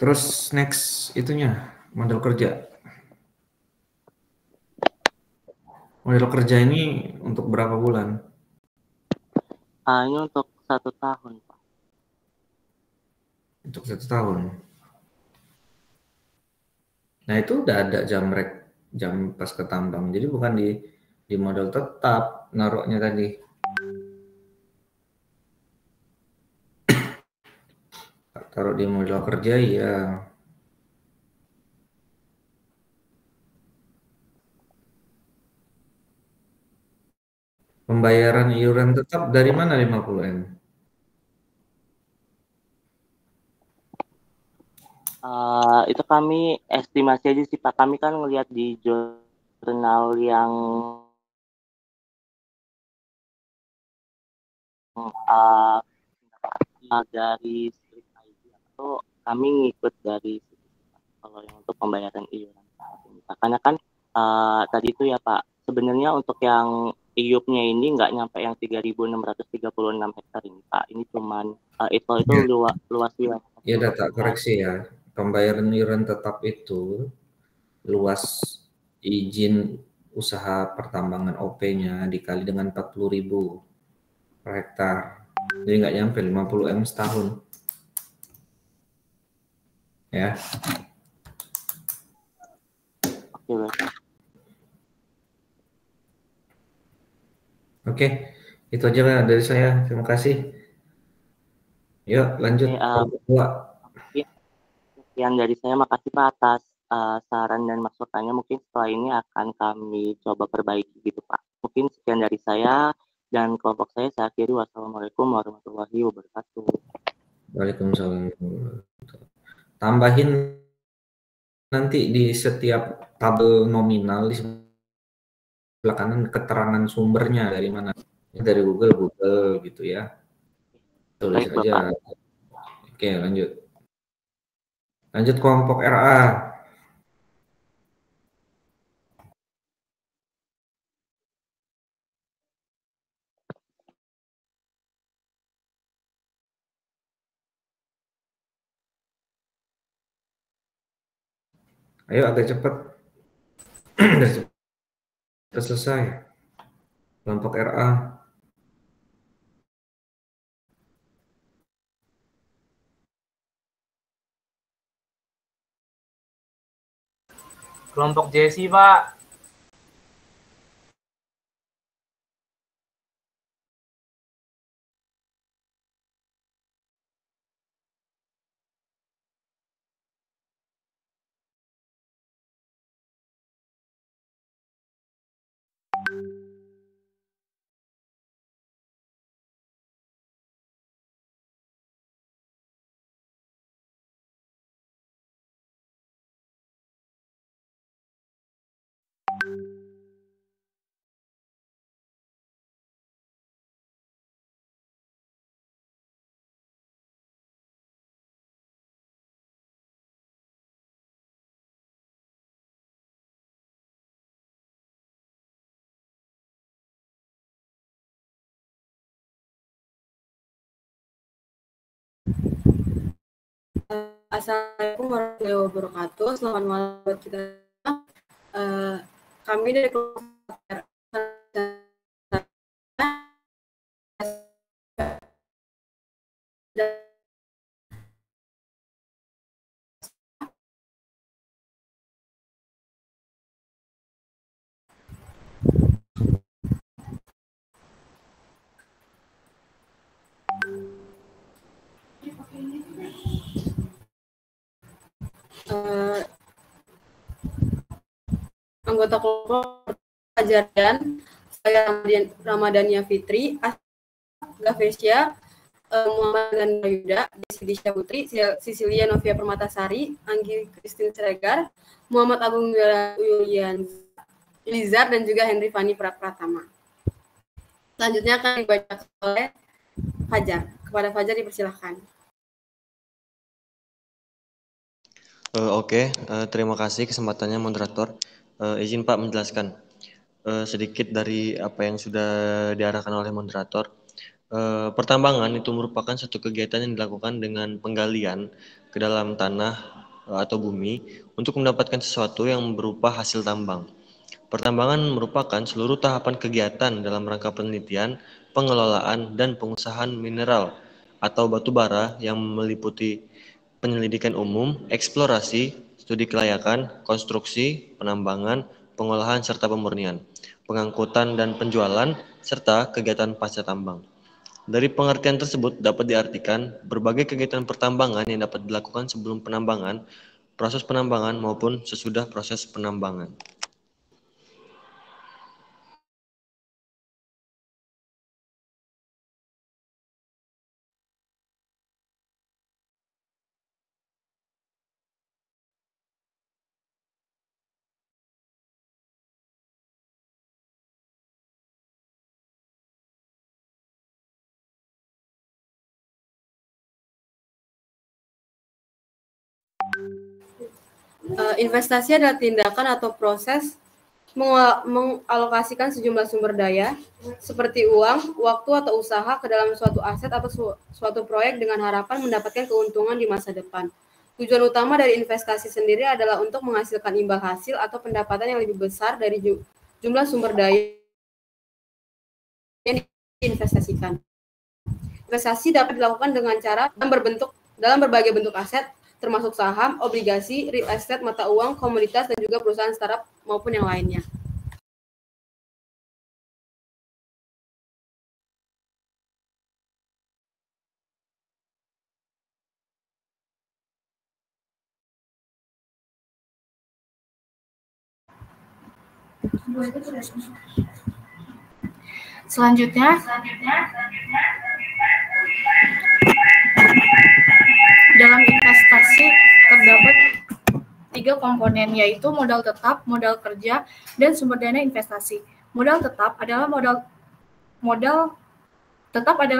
Terus next itunya model kerja. Model kerja ini untuk berapa bulan? Ini untuk 1 tahun, Pak. Untuk 1 tahun. Nah itu udah ada jam pas ke tambang. Jadi bukan di model tetap naruhnya tadi. Taruh di model kerja ya. Pembayaran iuran tetap dari mana 50M? Itu kami estimasi aja sih, Pak. Kami kan ngelihat di jurnal yang uh, dari Street ID itu kami ngikut dari situ, Pak. Kalau yang untuk pembayaran iuran, karena kan tadi itu ya Pak, sebenarnya untuk yang IUP-nya ini nggak nyampe yang 3.636 hektar ini Pak. Ini cuman itu Ya, luas wilayah ya data hektar. koreksi ya. Pembayaran iuran tetap itu luas izin usaha pertambangan OP-nya dikali dengan 40.000 per hektar. Jadi nggak nyampe 50M setahun. Ya, Oke, baik. oke. Itu aja lah dari saya. Terima kasih. Yuk lanjut Oke, kelompok 2. mungkin sekian dari saya. Makasih Pak atas saran dan masukannya. Mungkin setelah ini akan kami coba perbaiki gitu Pak. Mungkin sekian dari saya dan kelompok saya akhiri. Wassalamualaikum warahmatullahi wabarakatuh. Waalaikumsalam. Tambahin nanti di setiap tabel nominal di sebelah kanan keterangan sumbernya dari mana. Dari Google gitu ya. Tulis Baik aja. Bapak. Oke, lanjut. Lanjut kelompok RA. Ayo agak cepat. Sudah selesai. Kelompok RA. Kelompok Jesi, Pak. Assalamualaikum warahmatullahi wabarakatuh. Selamat malam buat kita. Kami dari kelompok anggota kelompok Fajarian, saya Ramadhania Fitri, Gavesia, Muhammad Ganda Yuda, Desidisha Putri, Sisilia Novia Permatasari, Anggi Christine Siregar, Muhammad Agung Yulian Lizar, dan juga Henry Fani Pratama. Selanjutnya akan dibaca oleh Fajar. Kepada Fajar dipersilahkan. Oke, terima kasih kesempatannya moderator. Izin Pak menjelaskan sedikit dari apa yang sudah diarahkan oleh moderator. Pertambangan itu merupakan satu kegiatan yang dilakukan dengan penggalian, ke dalam tanah atau bumi untuk mendapatkan sesuatu yang berupa hasil tambang. Pertambangan merupakan seluruh tahapan kegiatan dalam rangka penelitian, pengelolaan, dan pengusahaan mineral atau batu bara yang meliputi penyelidikan umum, eksplorasi, studi kelayakan, konstruksi, penambangan, pengolahan serta pemurnian, pengangkutan dan penjualan, serta kegiatan pasca tambang. Dari pengertian tersebut dapat diartikan berbagai kegiatan pertambangan yang dapat dilakukan sebelum penambangan, proses penambangan maupun sesudah proses penambangan. Investasi adalah tindakan atau proses mengalokasikan sejumlah sumber daya seperti uang, waktu, atau usaha ke dalam suatu aset atau suatu proyek dengan harapan mendapatkan keuntungan di masa depan. Tujuan utama dari investasi sendiri adalah untuk menghasilkan imbal hasil atau pendapatan yang lebih besar dari jumlah sumber daya yang diinvestasikan. Investasi dapat dilakukan dengan cara dalam berbagai bentuk aset, termasuk saham, obligasi, real estate, mata uang, komoditas, dan juga perusahaan startup maupun yang lainnya. Selanjutnya, dalam investasi terdapat 3 komponen, yaitu modal tetap, modal kerja, dan sumber dana investasi. Modal tetap adalah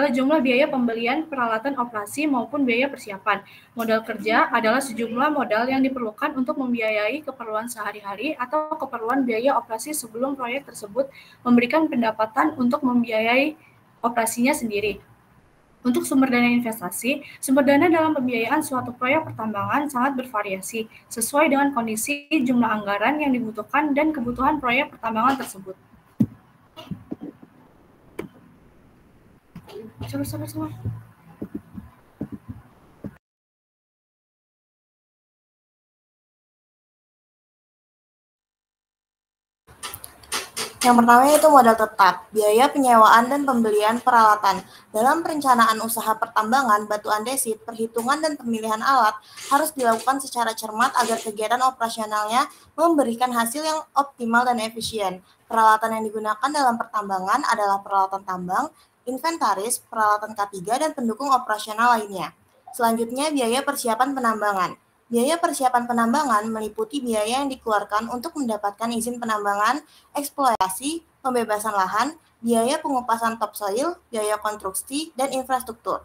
jumlah biaya pembelian peralatan operasi maupun biaya persiapan. Modal kerja adalah sejumlah modal yang diperlukan untuk membiayai keperluan sehari-hari atau keperluan biaya operasi sebelum proyek tersebut memberikan pendapatan untuk membiayai operasinya sendiri. Untuk sumber dana investasi, sumber dana dalam pembiayaan suatu proyek pertambangan sangat bervariasi sesuai dengan kondisi jumlah anggaran yang dibutuhkan dan kebutuhan proyek pertambangan tersebut. Sabar. Yang pertama yaitu modal tetap, biaya penyewaan dan pembelian peralatan. Dalam perencanaan usaha pertambangan, batu andesit, perhitungan dan pemilihan alat harus dilakukan secara cermat agar kegiatan operasionalnya memberikan hasil yang optimal dan efisien. Peralatan yang digunakan dalam pertambangan adalah peralatan tambang, inventaris, peralatan K3, dan pendukung operasional lainnya. Selanjutnya, biaya persiapan penambangan. Biaya persiapan penambangan meliputi biaya yang dikeluarkan untuk mendapatkan izin penambangan, eksploitasi, pembebasan lahan, biaya pengupasan topsoil, biaya konstruksi, dan infrastruktur.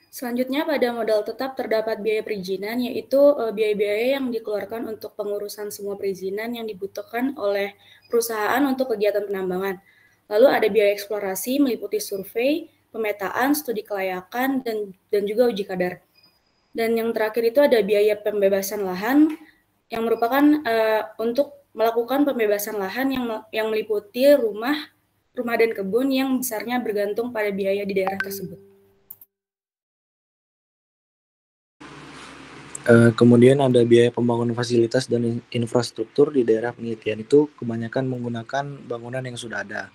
Selanjutnya pada modal tetap terdapat biaya perizinan, yaitu biaya-biaya yang dikeluarkan untuk pengurusan semua perizinan yang dibutuhkan oleh perusahaan untuk kegiatan penambangan. Lalu ada biaya eksplorasi meliputi survei, pemetaan, studi kelayakan, dan juga uji kadar. Dan yang terakhir itu ada biaya pembebasan lahan yang merupakan untuk melakukan pembebasan lahan yang meliputi rumah dan kebun yang besarnya bergantung pada biaya di daerah tersebut. Kemudian ada biaya pembangunan fasilitas dan infrastruktur di daerah penelitian itu kebanyakan menggunakan bangunan yang sudah ada.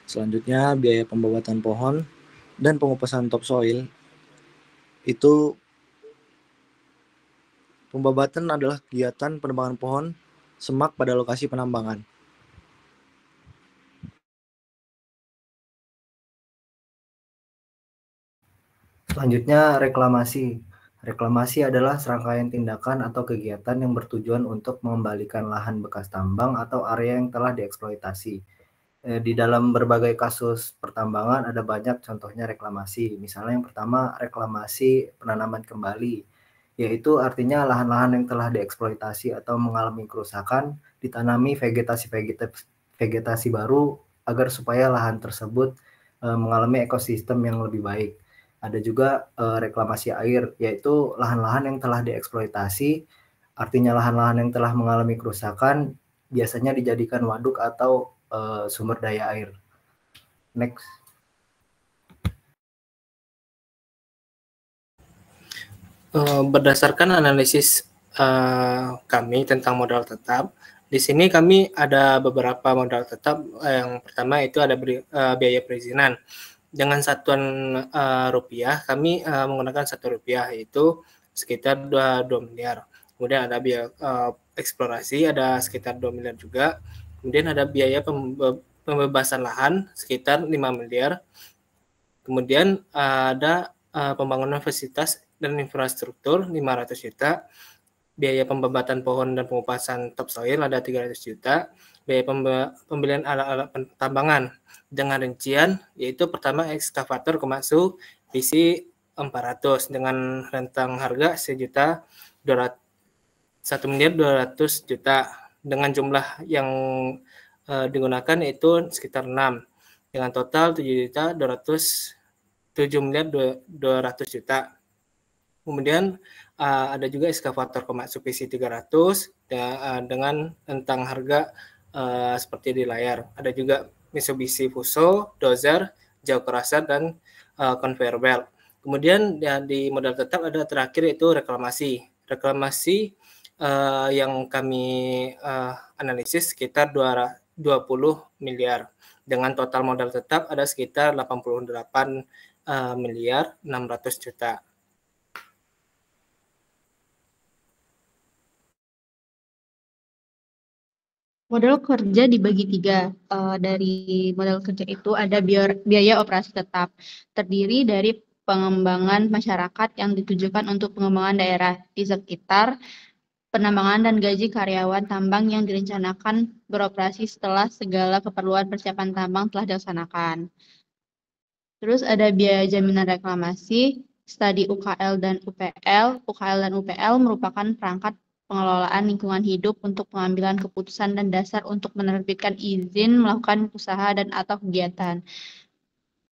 Selanjutnya biaya pembobatan pohon dan pengupasan topsoil. Itu pembobatan adalah kegiatan penebangan pohon semak pada lokasi penambangan. Selanjutnya reklamasi. Reklamasi adalah serangkaian tindakan atau kegiatan yang bertujuan untuk mengembalikan lahan bekas tambang atau area yang telah dieksploitasi. Di dalam berbagai kasus pertambangan ada banyak contohnya reklamasi. Misalnya yang pertama reklamasi penanaman kembali, yaitu artinya lahan-lahan yang telah dieksploitasi atau mengalami kerusakan ditanami vegetasi baru agar supaya lahan tersebut mengalami ekosistem yang lebih baik. Ada juga reklamasi air, yaitu lahan-lahan yang telah dieksploitasi. Artinya lahan-lahan yang telah mengalami kerusakan biasanya dijadikan waduk atau sumber daya air. Next. Berdasarkan analisis kami tentang modal tetap, di sini kami ada beberapa modal tetap. Yang pertama itu ada biaya perizinan. Dengan satuan rupiah, kami menggunakan Rp1 yaitu sekitar 2 miliar. Kemudian ada biaya eksplorasi ada sekitar 2 miliar juga. Kemudian ada biaya pembebasan lahan sekitar 5 miliar. Kemudian ada pembangunan fasilitas dan infrastruktur 500 juta, biaya pembabatan pohon dan pengupasan topsoil ada 300 juta, biaya pembelian alat-alat tambangan dengan rincian yaitu pertama ekskavator Komatsu PC 400 dengan rentang harga 1.200 juta dengan jumlah yang digunakan itu sekitar 6 dengan total 7.200 juta. Kemudian ada juga ekskavator Komatsu PC 300 dengan rentang harga seperti di layar. Ada juga Mitsubishi Fuso, dozer, jauh kerasa, dan conveyor belt. Kemudian di modal tetap ada terakhir yaitu reklamasi. Reklamasi yang kami analisis sekitar 20 miliar. Dengan total modal tetap ada sekitar 88 miliar 600 juta. Modal kerja dibagi 3. Dari modal kerja itu ada biaya operasi tetap, terdiri dari pengembangan masyarakat yang ditujukan untuk pengembangan daerah di sekitar, penambangan dan gaji karyawan tambang yang direncanakan beroperasi setelah segala keperluan persiapan tambang telah dilaksanakan. Terus ada biaya jaminan reklamasi, studi UKL dan UPL. UKL dan UPL merupakan perangkat pengelolaan lingkungan hidup untuk pengambilan keputusan dan dasar untuk menerbitkan izin melakukan usaha dan atau kegiatan.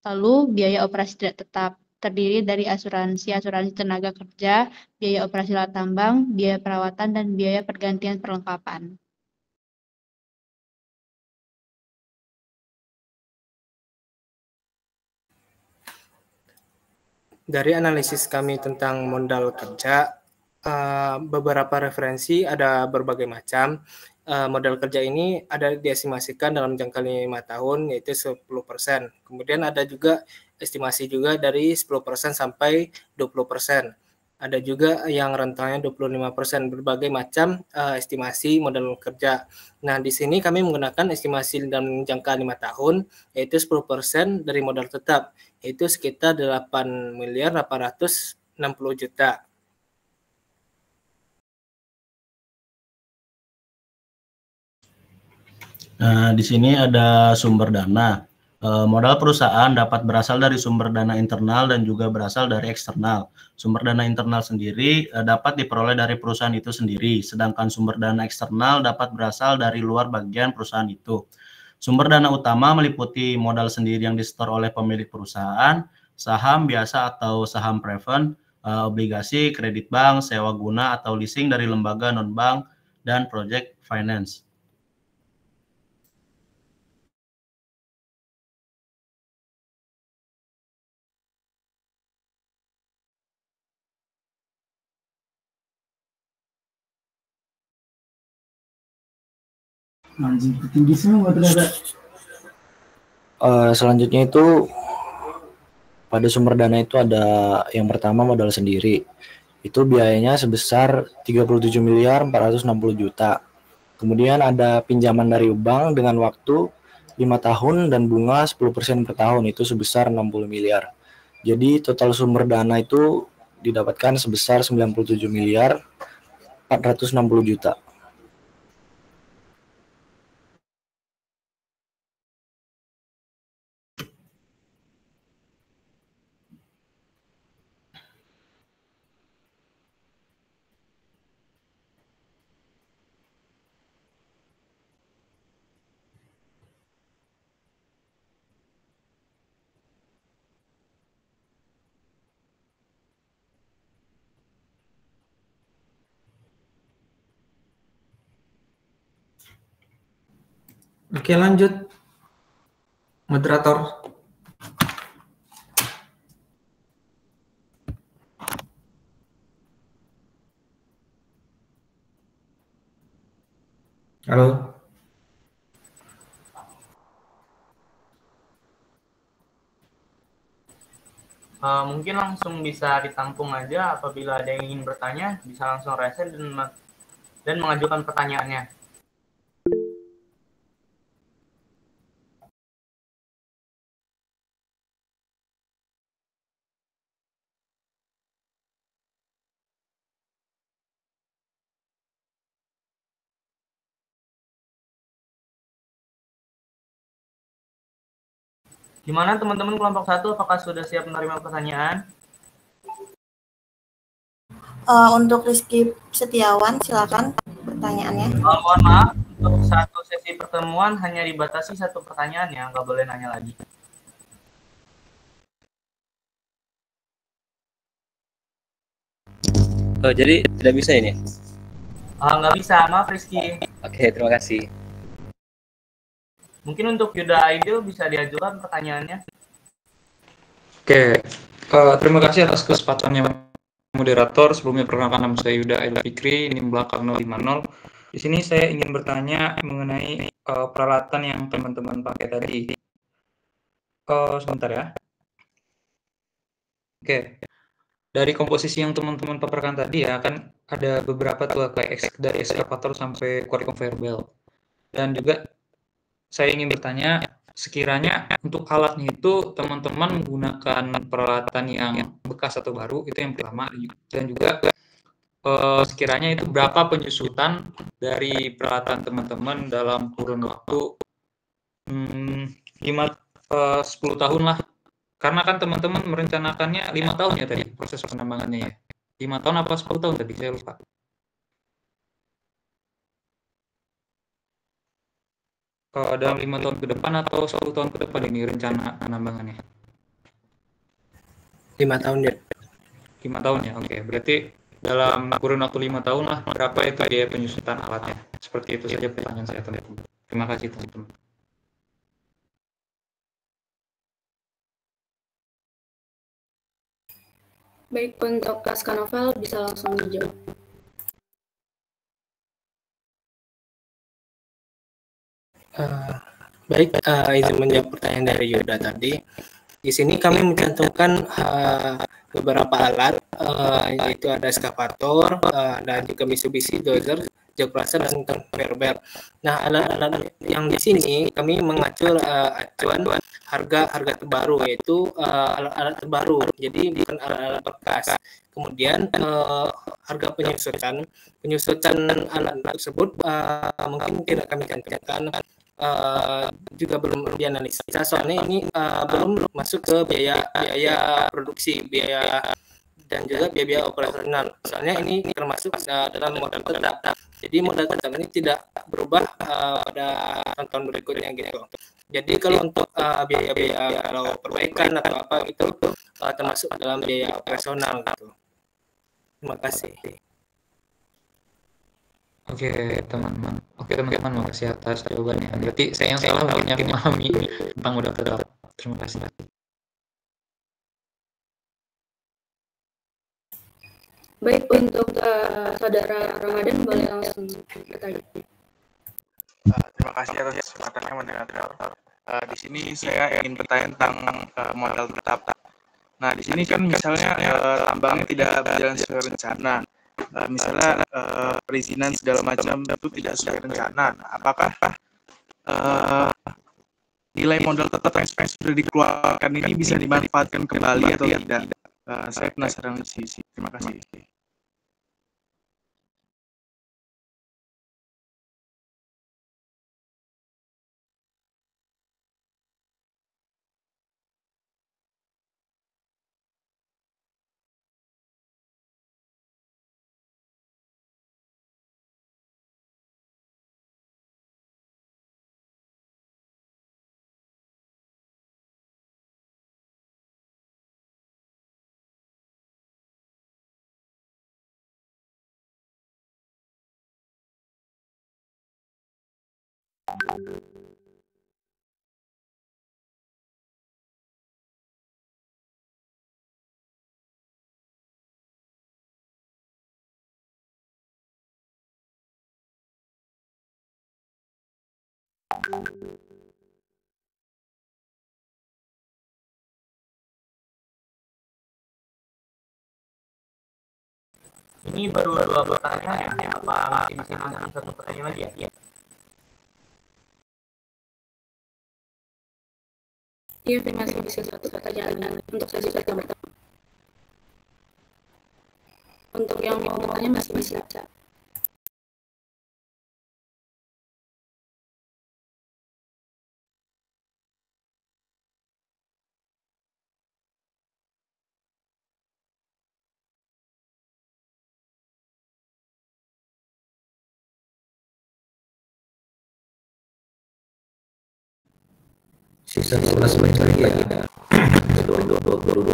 Lalu biaya operasi tidak tetap terdiri dari asuransi tenaga kerja, biaya operasi alat tambang, biaya perawatan, dan biaya pergantian perlengkapan. Dari analisis kami tentang modal kerja, beberapa referensi ada berbagai macam. Modal kerja ini ada diestimasikan dalam jangka 5 tahun yaitu 10%. Kemudian ada juga estimasi juga dari 10% sampai 20%. Ada juga yang rentangnya 25%, berbagai macam estimasi modal kerja. Nah, di sini kami menggunakan estimasi dalam jangka 5 tahun yaitu 10% dari modal tetap, yaitu sekitar 8 miliar 860 juta. Nah, di sini ada sumber dana. Modal perusahaan dapat berasal dari sumber dana internal dan juga berasal dari eksternal. Sumber dana internal sendiri dapat diperoleh dari perusahaan itu sendiri, sedangkan sumber dana eksternal dapat berasal dari luar bagian perusahaan itu. Sumber dana utama meliputi modal sendiri yang disetor oleh pemilik perusahaan, saham biasa atau saham preferred, obligasi, kredit bank, sewa guna atau leasing dari lembaga non-bank, dan project finance. Anjing tinggi semua ternyata. Selanjutnya itu pada sumber dana itu ada yang pertama modal sendiri. Itu biayanya sebesar 37 miliar 460 juta. Kemudian ada pinjaman dari bank dengan waktu 5 tahun dan bunga 10% per tahun itu sebesar 60 miliar. Jadi total sumber dana itu didapatkan sebesar 97 miliar 460 juta. Oke, lanjut. Moderator. Halo. Mungkin langsung bisa ditampung aja. Apabila ada yang ingin bertanya, bisa langsung raise dan mengajukan pertanyaannya. Gimana teman-teman kelompok 1, apakah sudah siap menerima pertanyaan? Untuk Rizky Setiawan, silakan pertanyaannya. Mohon maaf, untuk satu sesi pertemuan hanya dibatasi satu pertanyaan ya, nggak boleh nanya lagi. Oh, jadi tidak bisa ini? Nggak bisa, maaf Rizky. Oke, terima kasih. Mungkin untuk Yuda Aidil bisa diajukan pertanyaannya. Oke, terima kasih atas kesempatannya moderator. Sebelumnya perkenalkan nama saya Yuda Aidil Fikri, ini belakang 050. Di sini saya ingin bertanya mengenai peralatan yang teman-teman pakai tadi. Sebentar ya. Oke, dari komposisi yang teman-teman paparkan tadi ya, kan ada beberapa tuh kayak dari ekskavator sampai quarry conveyor belt. Dan juga saya ingin bertanya, sekiranya untuk alatnya itu teman-teman menggunakan peralatan yang bekas atau baru, itu yang pertama. Dan juga sekiranya itu berapa penyusutan dari peralatan teman-teman dalam kurun waktu 10 tahun lah. Karena kan teman-teman merencanakannya 5 tahun ya tadi proses penambangannya ya. 5 tahun apa 10 tahun tadi, saya lupa. Dalam 5 tahun ke depan atau 10 tahun ke depan ini rencana penambangannya? 5 tahun ya. 5 tahun ya, oke. Berarti dalam kurun waktu 5 tahun lah, berapa itu biaya penyusutan alatnya? Seperti itu saja pertanyaan saya, teman-teman. Terima kasih, teman-teman. Baik, untuk Kak Novel bisa langsung dijawab. Baik, izin menjawab pertanyaan dari Yuda tadi. Di sini kami mencantumkan beberapa alat, yaitu ada eskavator, dan juga Mitsubishi Dozer, jog placer, dan conveyor belt. Nah, alat-alat yang di sini kami mengacu acuan harga terbaru, yaitu alat-alat terbaru. Jadi bukan alat-alat bekas. Kemudian harga penyusutan alat tersebut mungkin tidak kami cantumkan. Juga belum dianalisa, soalnya ini belum masuk ke biaya produksi, biaya dan juga biaya operasional. Soalnya ini termasuk dalam modal tetap. Jadi modal tetap ini tidak berubah pada tahun berikutnya gitu. Jadi kalau untuk biaya kalau perbaikan atau apa itu termasuk dalam biaya operasional gitu. Terima kasih. Oke teman-teman, makasih atas jawabannya. Berarti saya yang salah banyak memahami tentang modal tetap. Terima kasih. Baik, untuk Saudara Ramadan boleh langsung bertanya. Terima kasih atas kesempatannya moderator. Di sini saya ingin bertanya tentang modal tetap. Nah, di sini kan misalnya tambangnya tidak berjalan sesuai rencana. Misalnya perizinan segala macam itu tidak sesuai rencana. Apakah nilai modal tetap yang sudah dikeluarkan ini bisa dimanfaatkan kembali atau tidak? Saya penasaran di sini. Terima kasih. Ini baru 2 pertanyaan ya, apa masih langsung 1 pertanyaan lagi ya? Iya, masih bisa 1 pertanyaan untuk sesi pertama. Untuk yang mau bertanya masih bisa. Sisa 11 menit lagi ya. 2020.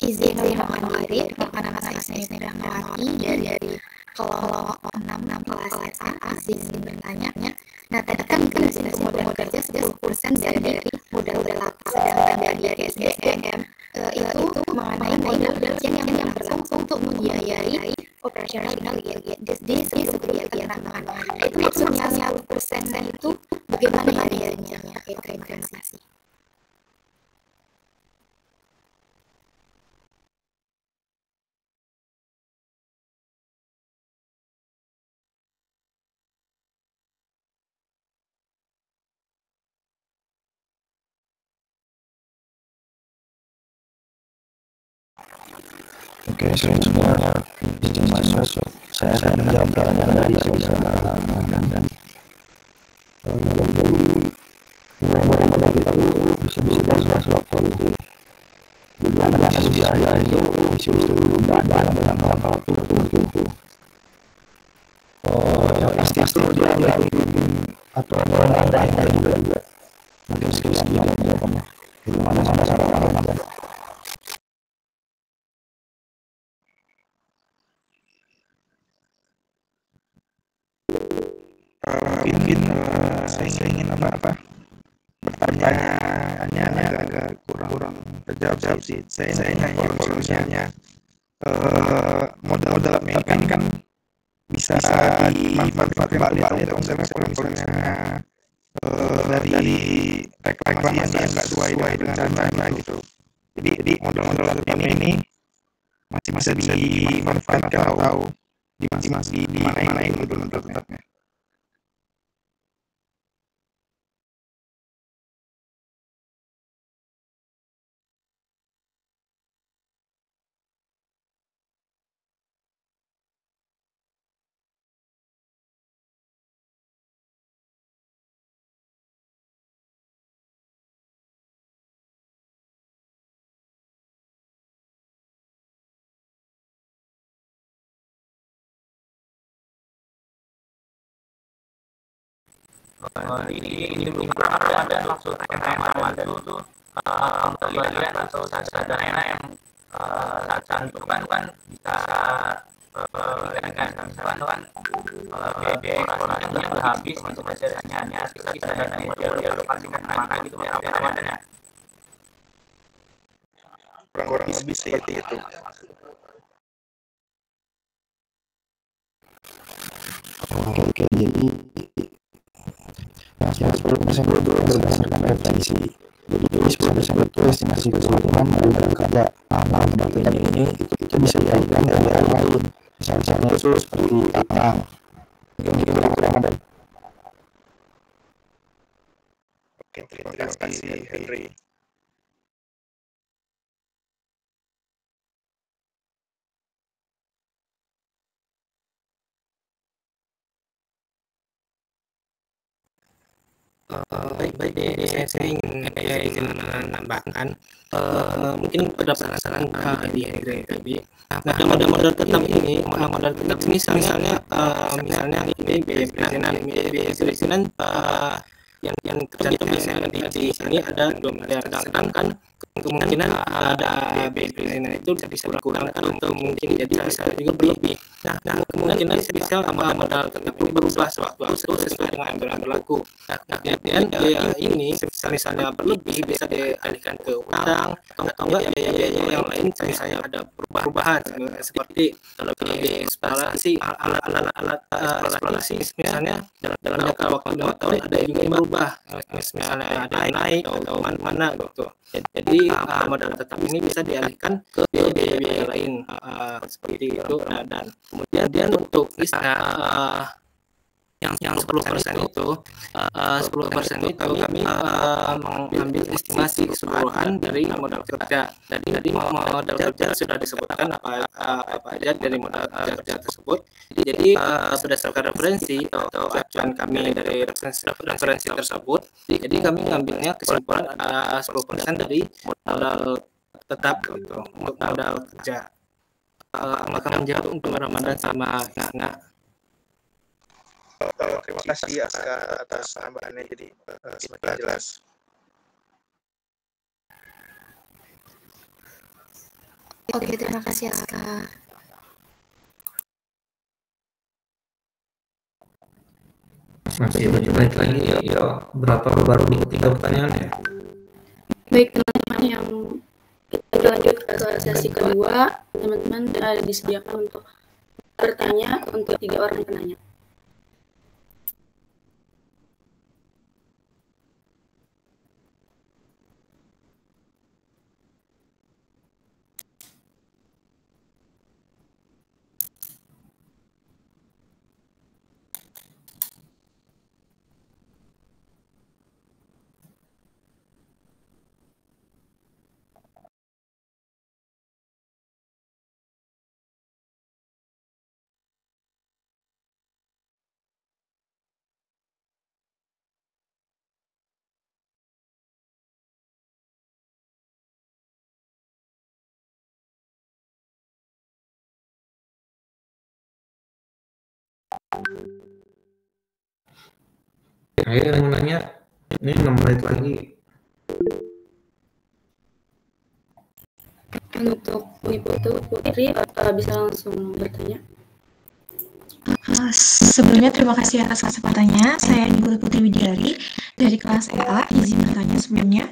Izin mengenalkan diri, nama saya Ismail Rahmawati dari kelompok 6 kelas A, izin bertanya. Nah, tadi kan dijelasin modal kerja 10% dari modal tetap, sedangkan dari SDM itu mengenai modal kerja yang berlangsung untuk membiayai operasional di sebuah kegiatan tambahan. Itu maksudnya 10% itu bagaimana ya rencana? Oke, terima kasih. Oke, semua izin masuk. Saya akan menjawab pertanyaan dari saudara dan bagaimana kita bisa jelas waktu itu. Bagaimana biaya itu isi dulu dalam waktu tertentu. Yang pasti itu dia atau ada yang juga. Mungkin sekian jawabannya. Bagaimana cara mungkin saya ingin pertanyaannya agak kurang terjawab sih. Saya nanya kalau misalnya modal ini kan bisa dimanfaatkan kembali atau misalnya kalau misalnya dari reklamasi yang nggak sesuai dengan rencana gitu. Jadi modal ini masih bisa dimanfaatkan atau dimana gitu modal tetapnya. Ini beberapa dan maksud pertama dulu tuh pembelian atau dana yang saat itu kan bisa diberikan misalkan biaya eksplorasi yang udah habis untuk hasilnya kita dana yang dia lokasikan kemana gitu ya ramadannya kurang lebih seperti itu. Oke, jadi yang 10% itu berdasarkan referensi. Jadi 10% itu estimasi keseluruhan modal kerja. Nah, sebagainya ini itu bisa diajukan dari hal lain. Misalnya itu seperti utang. Kurang. Oke, terima kasih Henry. Baik, saya ingin menambahkan mungkin berdasarkan di ITB. Nah, modal tetap ini, misalnya ini biaya perizinan yang tercantum di sini ada 2 miliar, sedangkan kemungkinan ada biaya perizinan itu bisa dikurangkan atau mungkin bisa juga berlebih. Nah, kemungkinan bisa modal tetap ini berubah sewaktu sesuai dengan yang berlaku. Nah, kemudian biaya ini misalnya berlebih bisa dialihkan ke utang atau enggak biaya yang lain, misalnya ada perubahan seperti biaya eksplorasi alat eksplorasi misalnya dalam jangka waktu 5 tahun ada juga yang berubah, misalnya ada yang naik atau mana gitu. Jadi modal tetap ini bisa dialihkan ke biaya lain seperti itu. Dan kemudian untuk yang 10% itu 10% itu kami mengambil estimasi keseluruhan dari modal kerja. Jadi modal kerja sudah disebutkan apa aja dari modal kerja tersebut. Jadi berdasarkan referensi atau acuan kami dari referensi tersebut, jadi kami mengambilnya kesimpulan ada 10% dari modal tetap gitu, modal kerja. Maka menjawab untuk Ramadan sama Nana. Terima kasih Aska atas tambahannya, jadi semakin jelas. Oke, terima kasih Aska. Masih banyak lagi ya, berapa baru 3 pertanyaan ya? Baik teman-teman, yang kita lanjut ke sesi kedua, teman-teman disediakan untuk bertanya untuk 3 orang penanya. Ayo yang nanya, ini 6 menit lagi. Untuk Ibu Putri bisa langsung bertanya. Sebelumnya terima kasih atas kesempatannya. Saya Ibu Putri Widiari dari kelas EA. Izin bertanya sebelumnya.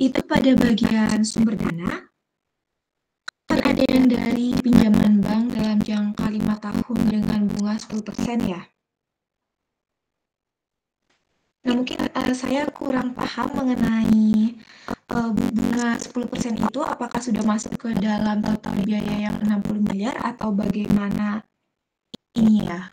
Itu pada bagian sumber dana, kan ada yang dari pinjaman bank dalam jangka 5 tahun dengan bunga 10% ya. Nah, mungkin saya kurang paham mengenai bunga 10% itu apakah sudah masuk ke dalam total biaya yang 60 miliar atau bagaimana ini ya.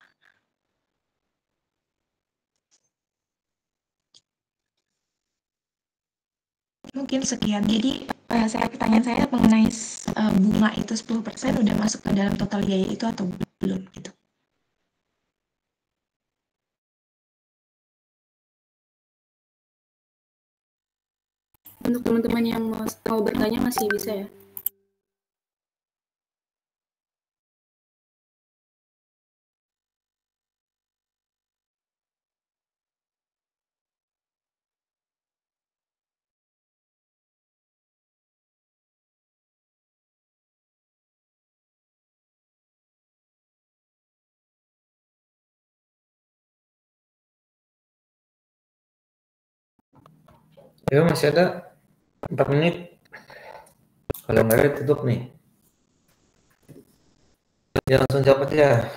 Mungkin sekian. Jadi pertanyaan saya mengenai bunga itu 10% udah masuk ke dalam total biaya itu atau belum gitu. Untuk teman-teman yang mau bertanya masih bisa ya. Ya masih ada 4 menit. Kalau nggak ada tutup nih. Ya langsung jawab aja.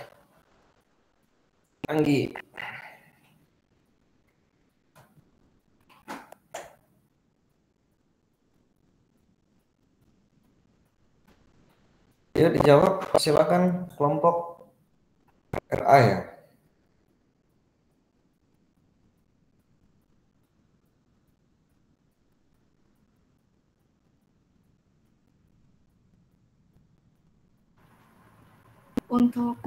Anggi. Ya dijawab, silakan kelompok RA ya. Untuk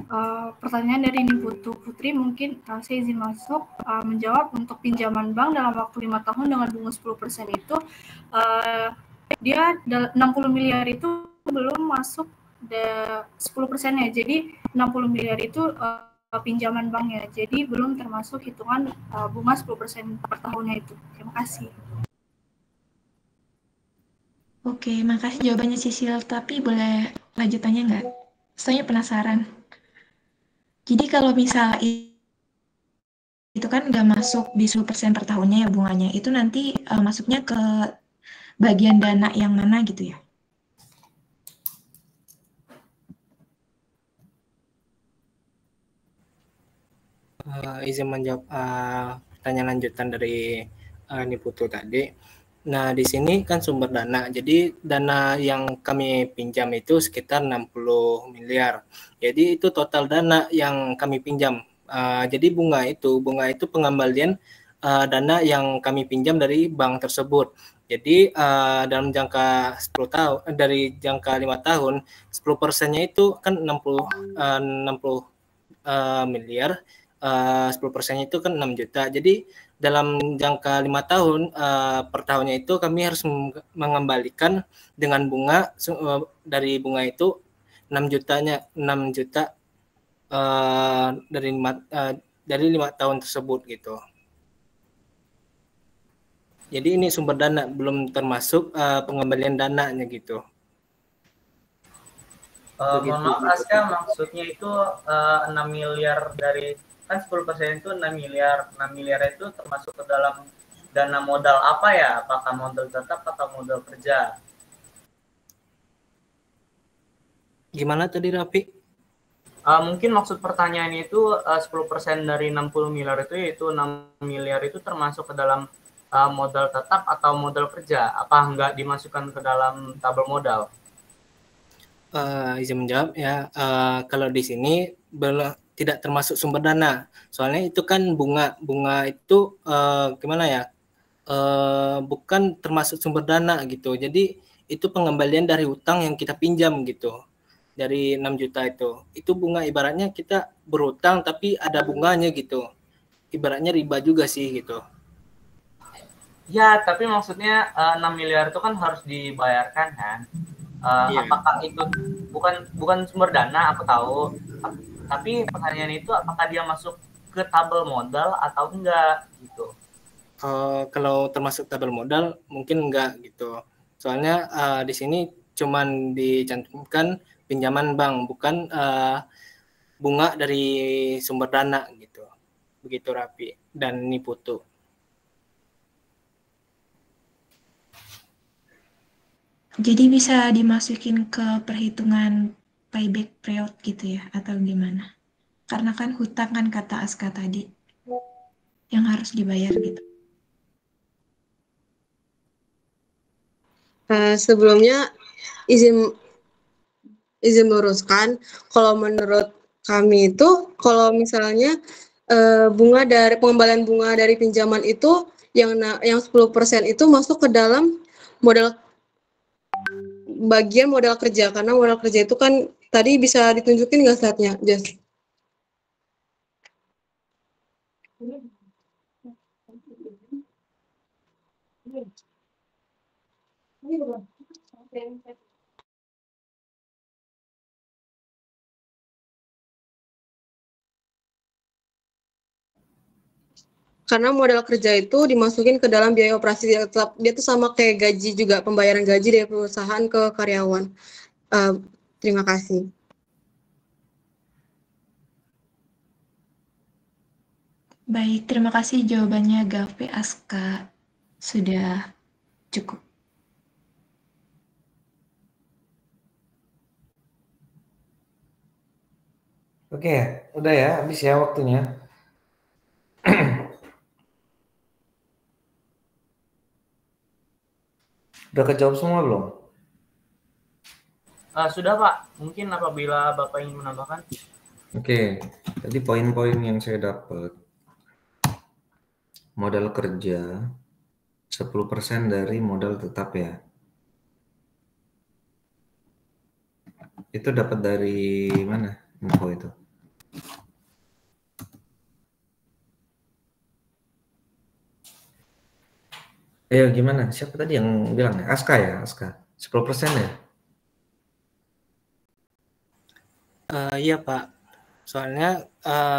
pertanyaan dari Niputu Putri, mungkin saya izin masuk menjawab. Untuk pinjaman bank dalam waktu 5 tahun dengan bunga 10% itu dia 60 miliar itu belum masuk 10%-nya. Jadi 60 miliar itu pinjaman banknya. Jadi belum termasuk hitungan bunga 10% per tahunnya itu. Terima kasih. Oke, makasih jawabannya Sisil. Tapi boleh lanjut tanya nggak? Soalnya penasaran. Jadi kalau misal itu kan nggak masuk di 10% per tahunnya ya bunganya, itu nanti masuknya ke bagian dana yang mana gitu ya? Izin menjawab pertanyaan lanjutan dari Niputu tadi. Nah, di sini kan sumber dana. Jadi dana yang kami pinjam itu sekitar 60 miliar. Jadi itu total dana yang kami pinjam. Jadi bunga itu pengembalian dana yang kami pinjam dari bank tersebut. Jadi dalam jangka 10 tahun dari jangka 5 tahun, 10%-nya itu kan 60 miliar. 10%-nya itu kan 6 juta. Jadi dalam jangka 5 tahun per tahunnya itu kami harus mengembalikan dengan bunga dari bunga itu 6 juta dari 5 tahun tersebut gitu. Jadi ini sumber dana, belum termasuk pengembalian dananya gitu. Mohon maaf Aska, maksudnya itu 6 miliar dari, kan 10% itu 6 miliar. 6 miliar itu termasuk ke dalam dana modal apa ya? Apakah modal tetap atau modal kerja? Gimana tadi Rafi? Mungkin maksud pertanyaannya itu 10% dari 60 miliar itu, yaitu 6 miliar itu termasuk ke dalam modal tetap atau modal kerja? Apa enggak dimasukkan ke dalam tabel modal? Izin menjawab ya, kalau di sini tidak termasuk sumber dana, soalnya itu kan bunga itu gimana ya, bukan termasuk sumber dana gitu. Jadi itu pengembalian dari hutang yang kita pinjam gitu, dari 6 juta itu bunga, ibaratnya kita berhutang tapi ada bunganya gitu, ibaratnya riba juga sih gitu. Ya, tapi maksudnya 6 miliar itu kan harus dibayarkan kan. Apakah itu bukan sumber dana, aku tahu, tapi pertanyaan itu apakah dia masuk ke tabel modal atau enggak gitu. Kalau termasuk tabel modal mungkin enggak gitu, soalnya di sini cuman dicantumkan pinjaman bank, bukan bunga dari sumber dana gitu. Begitu Rapi dan Niputu. Jadi bisa dimasukin ke perhitungan payback period gitu ya, atau gimana? Karena kan hutang kan kata Aska tadi, yang harus dibayar gitu. Sebelumnya izin meluruskan, kalau menurut kami itu, kalau misalnya bunga dari pengembalian bunga dari pinjaman itu yang 10% itu masuk ke dalam bagian modal kerja, karena modal kerja itu kan tadi bisa ditunjukin nggak slide-nya, Jess? Karena modal kerja itu dimasukin ke dalam biaya operasi tetap, dia tuh sama kayak gaji juga, pembayaran gaji dari perusahaan ke karyawan. Terima kasih. Baik, terima kasih jawabannya Gavi Aska. Sudah cukup. Oke, udah ya, habis ya waktunya. Udah kejawab semua belum? Sudah Pak, mungkin apabila Bapak ingin menambahkan. Oke, tadi poin-poin yang saya dapat. Modal kerja 10% dari modal tetap ya. Itu dapat dari mana info itu? Gimana? Siapa tadi yang bilang ya? Aska ya, Aska. 10% ya? Iya Pak, soalnya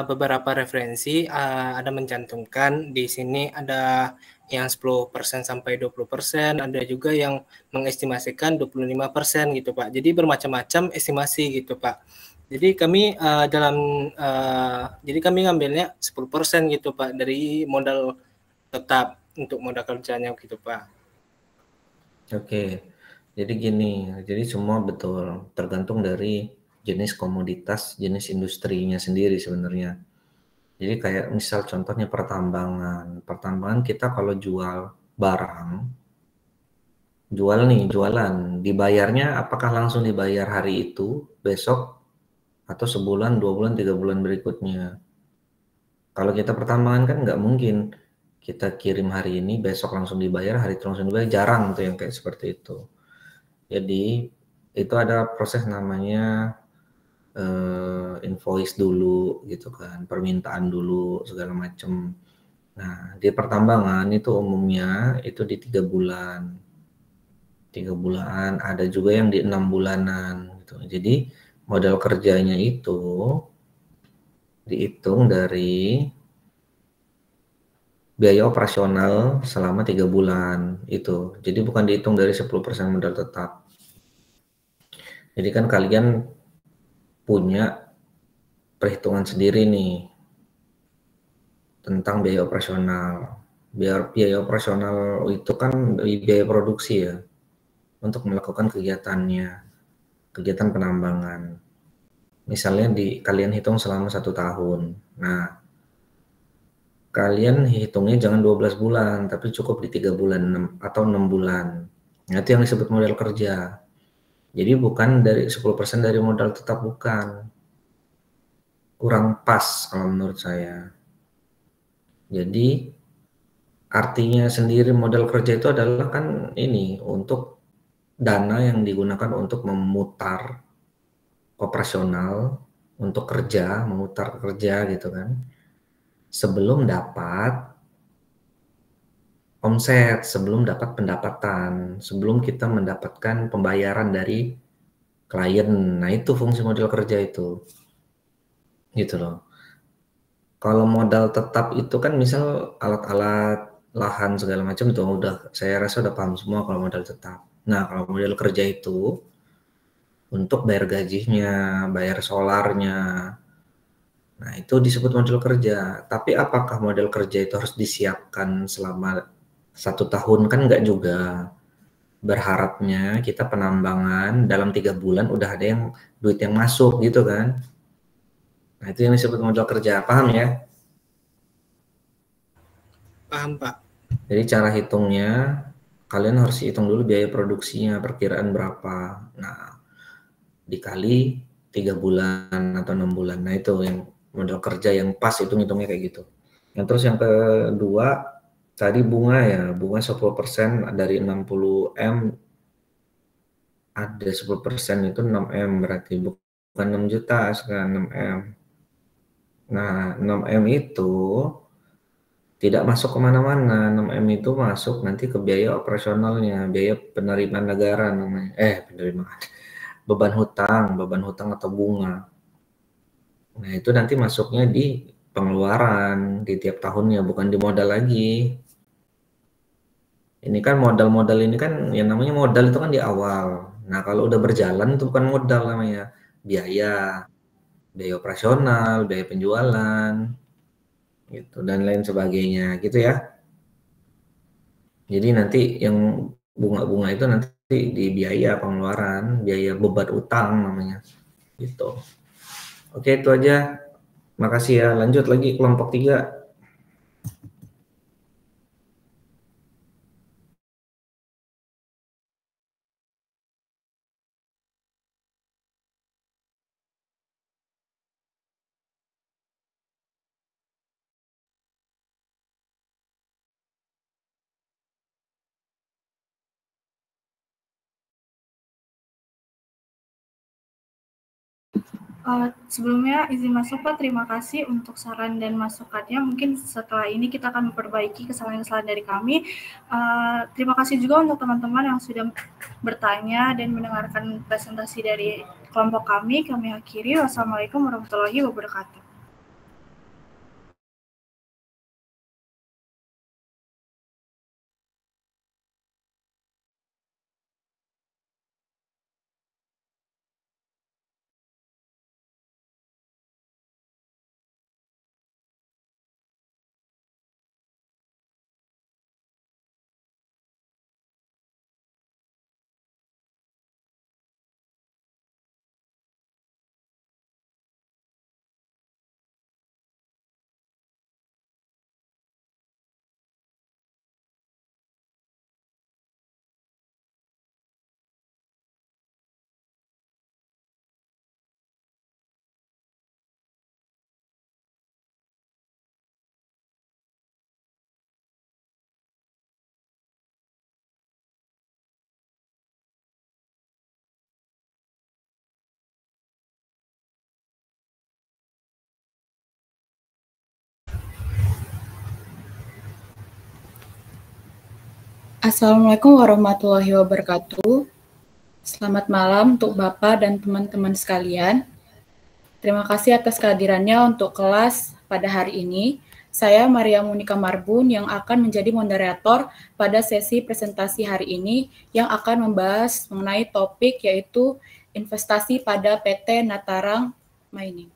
beberapa referensi ada mencantumkan di sini ada yang 10% sampai 20%, ada juga yang mengestimasikan 25% gitu Pak. Jadi bermacam-macam estimasi gitu Pak. Jadi kami jadi kami ngambilnya 10% gitu Pak dari modal tetap untuk modal kerjanya gitu Pak. Oke, jadi gini, jadi semua betul tergantung dari jenis komoditas, jenis industrinya sendiri sebenarnya. Jadi kayak misal contohnya pertambangan kita kalau jual barang, jualan, dibayarnya apakah langsung dibayar hari itu, besok, atau sebulan, 2 bulan, 3 bulan berikutnya. Kalau kita pertambangan kan nggak mungkin kita kirim hari ini, besok langsung dibayar, hari itu langsung dibayar, jarang tuh yang kayak seperti itu. Jadi itu ada proses namanya invoice dulu gitu kan, permintaan dulu segala macam. Nah, di pertambangan itu umumnya itu di 3 bulan. 3 bulan, ada juga yang di 6 bulanan gitu. Jadi modal kerjanya itu dihitung dari biaya operasional selama 3 bulan itu. Jadi bukan dihitung dari 10% modal tetap. Jadi kan kalian punya perhitungan sendiri nih tentang biaya operasional. Biaya operasional itu kan biaya produksi ya untuk melakukan kegiatan penambangan. Misalnya kalian hitung selama 1 tahun. Nah, kalian hitungnya jangan 12 bulan, tapi cukup di 3 bulan atau 6 bulan. Nah, itu yang disebut modal kerja. Jadi bukan dari 10% dari modal tetap, bukan. Kurang pas kalau menurut saya. Jadi artinya sendiri modal kerja itu adalah kan ini untuk dana yang digunakan untuk memutar operasional, untuk memutar kerja gitu kan. Sebelum dapat omset, sebelum dapat pendapatan, sebelum kita mendapatkan pembayaran dari klien. Nah, itu fungsi modal kerja itu. Gitu loh. Kalau modal tetap itu kan misal alat-alat, lahan segala macam tuh saya rasa udah paham semua kalau modal tetap. Nah, kalau modal kerja itu untuk bayar gajinya, bayar solarnya. Nah, itu disebut modal kerja. Tapi apakah modal kerja itu harus disiapkan selama 1 tahun? Kan enggak juga. Berharapnya kita penambangan dalam 3 bulan udah ada duit yang masuk gitu kan. Nah, itu yang disebut modal kerja. Paham ya? Paham Pak. Jadi cara hitungnya, kalian harus hitung dulu biaya produksinya, perkiraan berapa. Nah, dikali 3 bulan atau 6 bulan. Nah, itu yang modal kerja yang pas, itu ngitungnya kayak gitu. Yang terus yang kedua, tadi bunga ya, bunga 10% dari 60M, ada 10% itu 6M, berarti bukan 6 juta, sekarang 6M. Nah, 6M itu tidak masuk kemana-mana. 6M itu masuk nanti ke biaya operasionalnya, biaya penerimaan negara namanya. Penerimaan. Beban hutang atau bunga. Nah, itu nanti masuknya di pengeluaran di tiap tahunnya, bukan di modal lagi. Ini kan modal-modal ini kan yang namanya modal itu kan di awal. Nah, kalau udah berjalan itu bukan modal namanya, biaya operasional, biaya penjualan, gitu dan lain sebagainya, gitu ya. Jadi nanti yang bunga-bunga itu nanti di biaya pengeluaran, biaya beban utang namanya, gitu. Oke, itu aja. Makasih ya. Lanjut lagi kelompok 3. Sebelumnya izin masuk Pak, terima kasih untuk saran dan masukannya. Mungkin setelah ini kita akan memperbaiki kesalahan-kesalahan dari kami. Terima kasih juga untuk teman-teman yang sudah bertanya dan mendengarkan presentasi dari kelompok kami. Kami akhiri. Wassalamualaikum warahmatullahi wabarakatuh. Assalamualaikum warahmatullahi wabarakatuh. Selamat malam untuk Bapak dan teman-teman sekalian. Terima kasih atas kehadirannya untuk kelas pada hari ini. Saya Maria Monika Marbun yang akan menjadi moderator pada sesi presentasi hari ini yang akan membahas mengenai topik yaitu investasi pada PT Natarang Mining.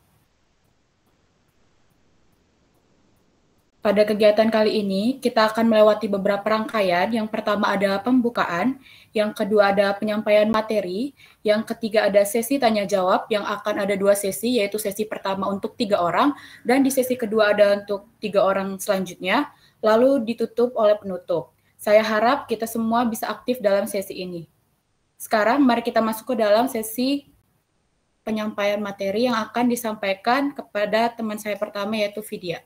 Pada kegiatan kali ini, kita akan melewati beberapa rangkaian. Yang pertama ada pembukaan, yang kedua ada penyampaian materi, yang ketiga ada sesi tanya-jawab, yang akan ada 2 sesi, yaitu sesi pertama untuk 3 orang, dan di sesi kedua ada untuk 3 orang selanjutnya, lalu ditutup oleh penutup. Saya harap kita semua bisa aktif dalam sesi ini. Sekarang mari kita masuk ke dalam sesi penyampaian materi yang akan disampaikan kepada teman saya pertama, yaitu Vidya.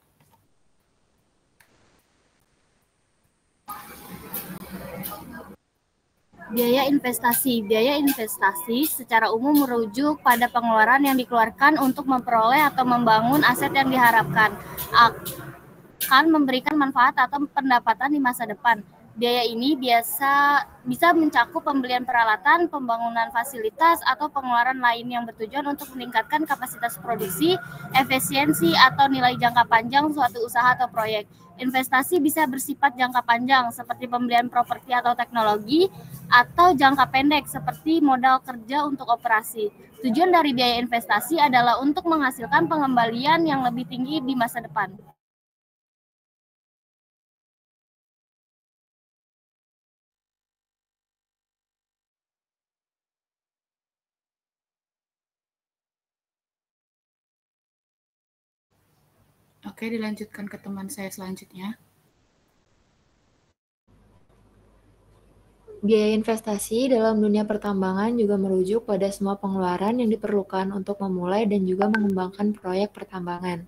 Biaya investasi. Biaya investasi secara umum merujuk pada pengeluaran yang dikeluarkan untuk memperoleh atau membangun aset yang diharapkan akan memberikan manfaat atau pendapatan di masa depan. Biaya ini bisa mencakup pembelian peralatan, pembangunan fasilitas, atau pengeluaran lain yang bertujuan untuk meningkatkan kapasitas produksi, efisiensi, atau nilai jangka panjang suatu usaha atau proyek. Investasi bisa bersifat jangka panjang seperti pembelian properti atau teknologi, atau jangka pendek seperti modal kerja untuk operasi. Tujuan dari biaya investasi adalah untuk menghasilkan pengembalian yang lebih tinggi di masa depan. Oke, dilanjutkan ke teman saya selanjutnya. Biaya investasi dalam dunia pertambangan juga merujuk pada semua pengeluaran yang diperlukan untuk memulai dan juga mengembangkan proyek pertambangan.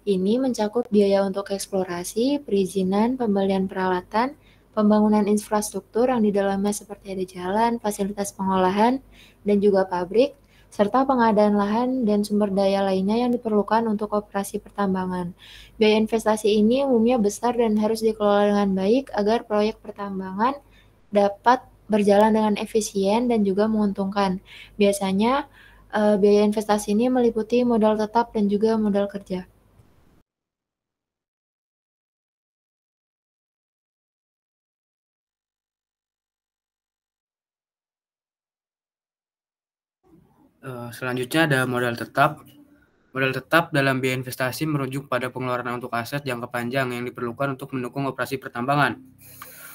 Ini mencakup biaya untuk eksplorasi, perizinan, pembelian peralatan, pembangunan infrastruktur yang di dalamnya seperti ada jalan, fasilitas pengolahan, dan juga pabrik, serta pengadaan lahan dan sumber daya lainnya yang diperlukan untuk operasi pertambangan. Biaya investasi ini umumnya besar dan harus dikelola dengan baik agar proyek pertambangan dapat berjalan dengan efisien dan juga menguntungkan. Biasanya biaya investasi ini meliputi modal tetap dan juga modal kerja. Selanjutnya ada modal tetap. Modal tetap dalam biaya investasi merujuk pada pengeluaran untuk aset jangka panjang yang diperlukan untuk mendukung operasi pertambangan.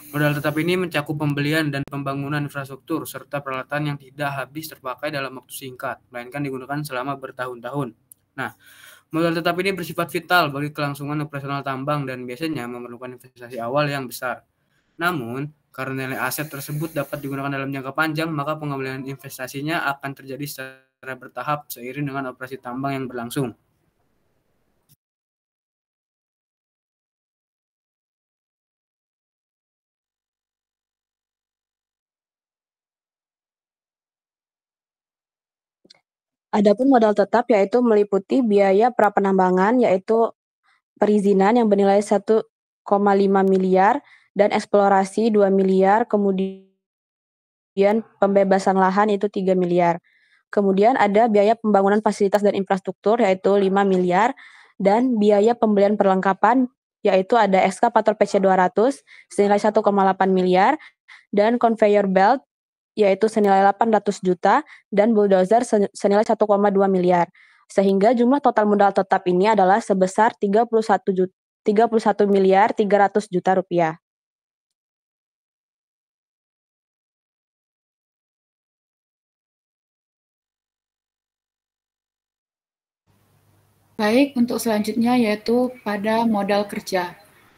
Modal tetap ini mencakup pembelian dan pembangunan infrastruktur serta peralatan yang tidak habis terpakai dalam waktu singkat, melainkan digunakan selama bertahun-tahun. Nah, modal tetap ini bersifat vital bagi kelangsungan operasional tambang dan biasanya memerlukan investasi awal yang besar. Namun, karena nilai aset tersebut dapat digunakan dalam jangka panjang, maka pengembalian investasinya akan terjadi secara bertahap seiring dengan operasi tambang yang berlangsung. Adapun modal tetap yaitu meliputi biaya prapenambangan yaitu perizinan yang bernilai 1,5 miliar dan eksplorasi 2 miliar, kemudian pembebasan lahan itu 3 miliar. Kemudian ada biaya pembangunan fasilitas dan infrastruktur yaitu 5 miliar dan biaya pembelian perlengkapan yaitu ada ekskavator PC200 senilai 1,8 miliar dan conveyor belt yaitu senilai 800 juta dan bulldozer senilai 1,2 miliar. Sehingga jumlah total modal tetap ini adalah sebesar 31 miliar 300 juta rupiah. Baik, untuk selanjutnya yaitu pada modal kerja.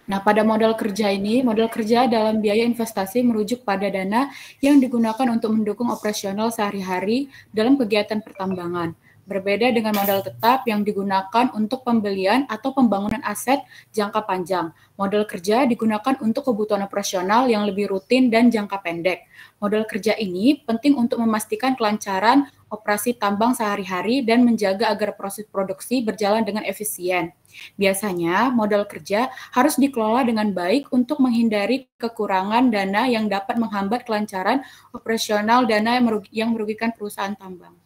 Nah, pada modal kerja ini, modal kerja dalam biaya investasi merujuk pada dana yang digunakan untuk mendukung operasional sehari-hari dalam kegiatan pertambangan. Berbeda dengan modal tetap yang digunakan untuk pembelian atau pembangunan aset jangka panjang. Modal kerja digunakan untuk kebutuhan operasional yang lebih rutin dan jangka pendek. Modal kerja ini penting untuk memastikan kelancaran operasi tambang sehari-hari dan menjaga agar proses produksi berjalan dengan efisien. Biasanya, modal kerja harus dikelola dengan baik untuk menghindari kekurangan dana yang dapat menghambat kelancaran operasional dana yang merugikan perusahaan tambang.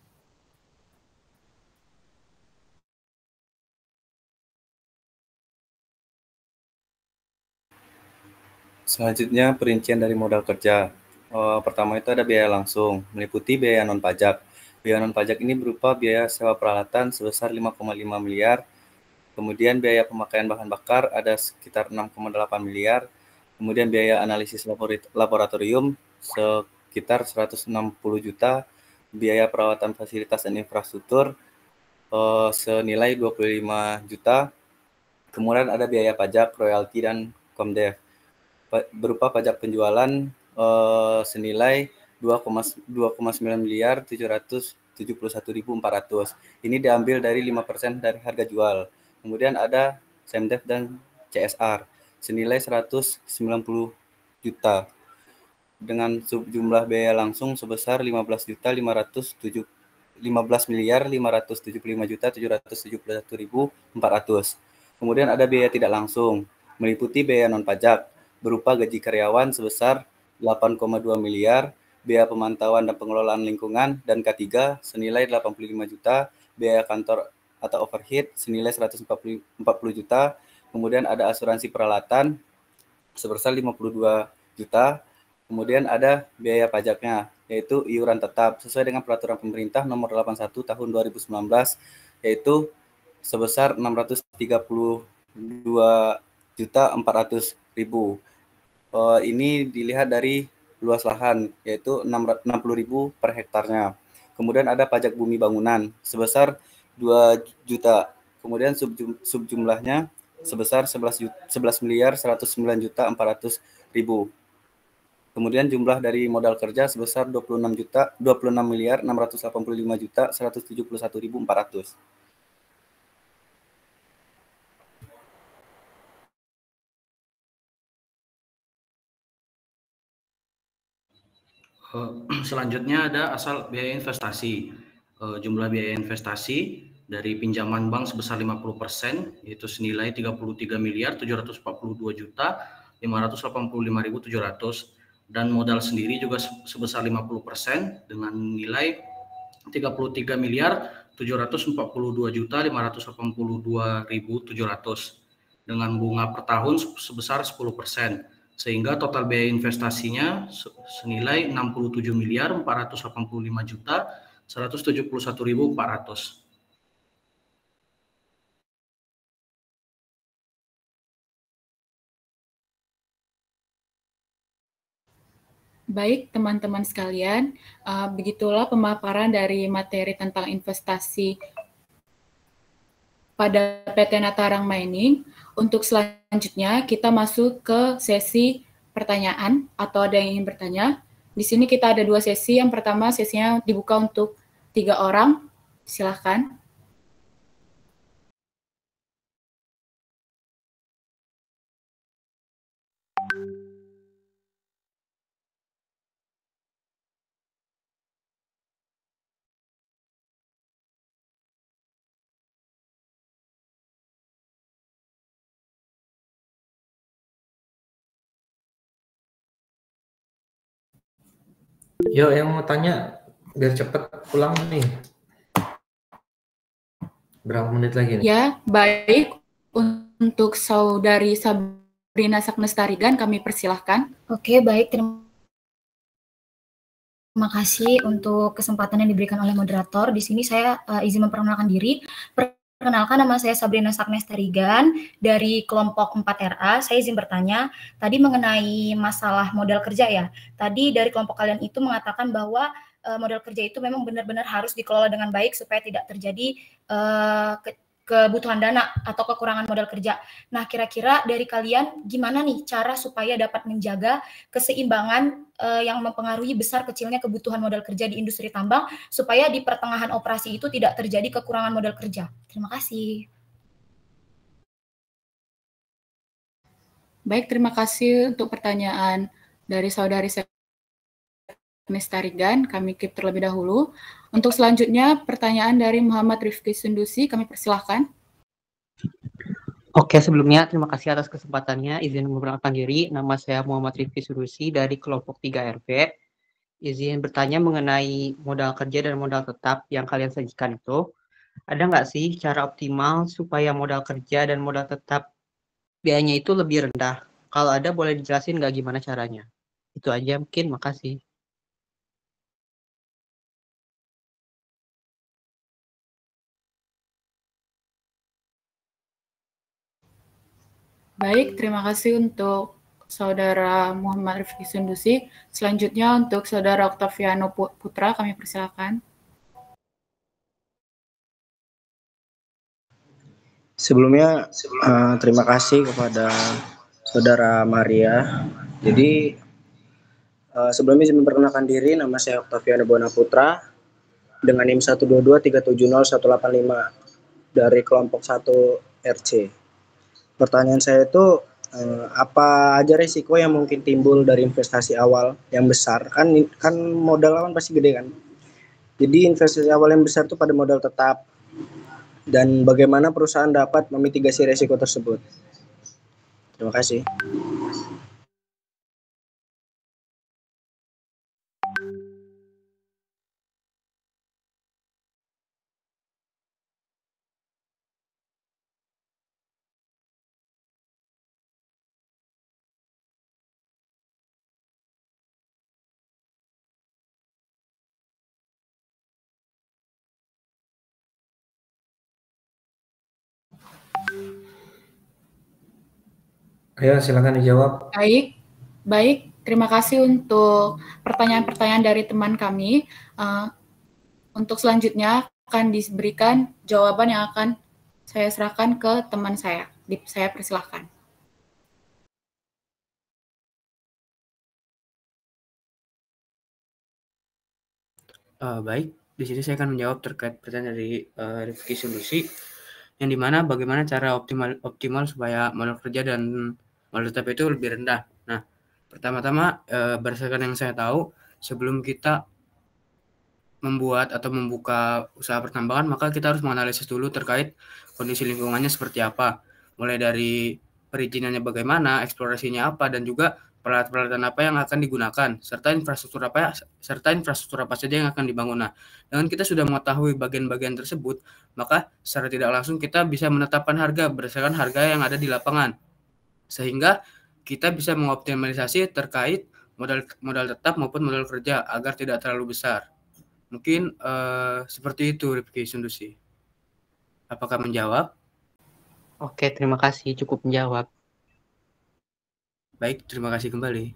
Selanjutnya, perincian dari modal kerja. Pertama itu ada biaya langsung, meliputi biaya non-pajak. Biaya non-pajak ini berupa biaya sewa peralatan sebesar 5,5 miliar, kemudian biaya pemakaian bahan bakar ada sekitar 6,8 miliar, kemudian biaya analisis laboratorium sekitar 160 juta, biaya perawatan fasilitas dan infrastruktur senilai 25 juta, kemudian ada biaya pajak, royalti, dan komdev. Berupa pajak penjualan senilai 2,9 miliar 771.400. Ini diambil dari 5% dari harga jual. Kemudian ada SEMDEV dan CSR senilai 190 juta dengan jumlah biaya langsung sebesar 15 miliar 575 juta 771.400. Kemudian ada biaya tidak langsung meliputi biaya non pajak berupa gaji karyawan sebesar 8,2 miliar, biaya pemantauan dan pengelolaan lingkungan dan K3 senilai 85 juta, biaya kantor atau overhead senilai 140 juta, kemudian ada asuransi peralatan sebesar 52 juta, kemudian ada biaya pajaknya yaitu iuran tetap sesuai dengan peraturan pemerintah nomor 81 tahun 2019 yaitu sebesar 632.400.000. Ini dilihat dari luas lahan yaitu 60.000 per hektarnya. Kemudian ada pajak bumi bangunan sebesar 2 juta. Kemudian subjumlahnya sebesar 11 miliar 109 juta 400.000. Kemudian jumlah dari modal kerja sebesar 26 miliar 685 juta 171.400. Selanjutnya ada asal biaya investasi. Jumlah biaya investasi dari pinjaman bank sebesar 50% yaitu senilai 33 miliar 742 juta 585.700 dan modal sendiri juga sebesar 50% dengan nilai 33 miliar 742 juta 582.700 dengan bunga per tahun sebesar 10%. Sehingga total biaya investasinya senilai 67 miliar 485 juta 171.400. Baik, teman-teman sekalian, begitulah pemaparan dari materi tentang investasi pada PT Natarang Mining. Untuk selanjutnya kita masuk ke sesi pertanyaan atau ada yang ingin bertanya. Di sini kita ada 2 sesi. Yang pertama sesinya dibuka untuk 3 orang. Silahkan. Yo, yang mau tanya biar cepet pulang nih. Berapa menit lagi nih? Ya, baik. Untuk Saudari Sabrina Saknestarigan kami persilahkan. Oke, baik. Terima kasih untuk kesempatan yang diberikan oleh moderator. Di sini saya izin memperkenalkan diri. Perkenalkan, nama saya Sabrina Saknestarigan dari kelompok 4RA. Saya izin bertanya, tadi mengenai masalah modal kerja ya. Tadi dari kelompok kalian itu mengatakan bahwa modal kerja itu memang benar-benar harus dikelola dengan baik supaya tidak terjadi kebutuhan dana atau kekurangan modal kerja. Nah, kira-kira dari kalian gimana nih cara supaya dapat menjaga keseimbangan yang mempengaruhi besar kecilnya kebutuhan modal kerja di industri tambang supaya di pertengahan operasi itu tidak terjadi kekurangan modal kerja? Terima kasih. Baik, terima kasih untuk pertanyaan dari Saudari Saknestarigan. Kami keep terlebih dahulu. Untuk selanjutnya, pertanyaan dari Muhammad Rifki Sundusi, kami persilahkan. Oke, sebelumnya terima kasih atas kesempatannya. Izin memperkenalkan diri, nama saya Muhammad Rifki Sundusi dari kelompok 3RB. Izin bertanya mengenai modal kerja dan modal tetap yang kalian sajikan itu. Ada nggak sih cara optimal supaya modal kerja dan modal tetap biayanya itu lebih rendah? Kalau ada, boleh dijelasin nggak gimana caranya? Itu aja mungkin, makasih. Baik, terima kasih untuk Saudara Muhammad Rifki Sundusi. Selanjutnya untuk Saudara Octaviano Putra, kami persilakan. Sebelumnya terima kasih kepada Saudara Maria. Jadi sebelumnya saya memperkenalkan diri, nama saya Octaviano Putra dengan NIM 122370185 dari kelompok 1 RC. Pertanyaan saya itu apa aja risiko yang mungkin timbul dari investasi awal yang besar? Kan modal awal pasti gede kan. Jadi investasi awal yang besar itu pada modal tetap. Dan bagaimana perusahaan dapat memitigasi risiko tersebut? Terima kasih. Ayo, silakan dijawab. Baik. Terima kasih untuk pertanyaan-pertanyaan dari teman kami. Untuk selanjutnya akan diberikan jawaban yang akan saya serahkan ke teman saya. Saya persilahkan. Baik, di sini saya akan menjawab terkait pertanyaan dari Rifki Sundusi, yang dimana bagaimana cara optimal supaya modal kerja dan modal tetap itu lebih rendah. Nah, pertama-tama berdasarkan yang saya tahu, sebelum kita membuat atau membuka usaha pertambangan, maka kita harus menganalisis dulu terkait kondisi lingkungannya seperti apa, mulai dari perizinannya bagaimana, eksplorasinya apa, dan juga peralatan apa yang akan digunakan, serta infrastruktur apa saja yang akan dibangun. Nah, dengan kita sudah mengetahui bagian-bagian tersebut, maka secara tidak langsung kita bisa menetapkan harga berdasarkan harga yang ada di lapangan, sehingga kita bisa mengoptimalisasi terkait modal tetap maupun modal kerja agar tidak terlalu besar. Mungkin seperti itu, Rifki Sundusi. Apakah menjawab? Oke, terima kasih. Cukup menjawab. Baik, terima kasih kembali.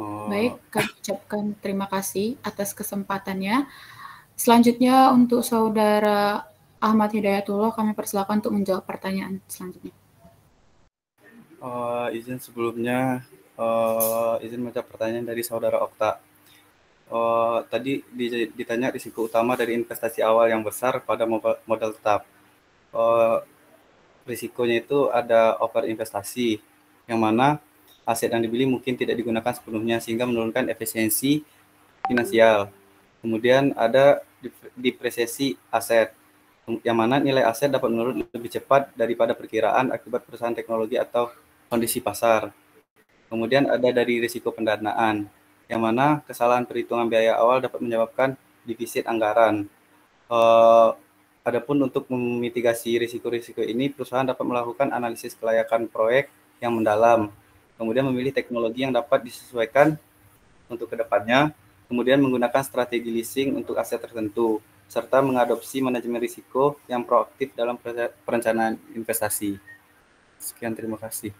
Baik, kami ucapkan terima kasih atas kesempatannya. Selanjutnya untuk Saudara Ahmad Hidayatullah, kami persilakan untuk menjawab pertanyaan selanjutnya. Izin sebelumnya, izin menjawab pertanyaan dari Saudara Okta. Tadi ditanya risiko utama dari investasi awal yang besar pada modal tetap. Risikonya itu ada over investasi, yang mana aset yang dibeli mungkin tidak digunakan sepenuhnya sehingga menurunkan efisiensi finansial. Kemudian ada depresiasi aset, yang mana nilai aset dapat menurun lebih cepat daripada perkiraan akibat perusahaan teknologi atau kondisi pasar. Kemudian ada dari risiko pendanaan, yang mana kesalahan perhitungan biaya awal dapat menyebabkan defisit anggaran. Adapun untuk memitigasi risiko-risiko ini, perusahaan dapat melakukan analisis kelayakan proyek yang mendalam, kemudian memilih teknologi yang dapat disesuaikan untuk kedepannya, kemudian menggunakan strategi leasing untuk aset tertentu, serta mengadopsi manajemen risiko yang proaktif dalam perencanaan investasi. Sekian, terima kasih.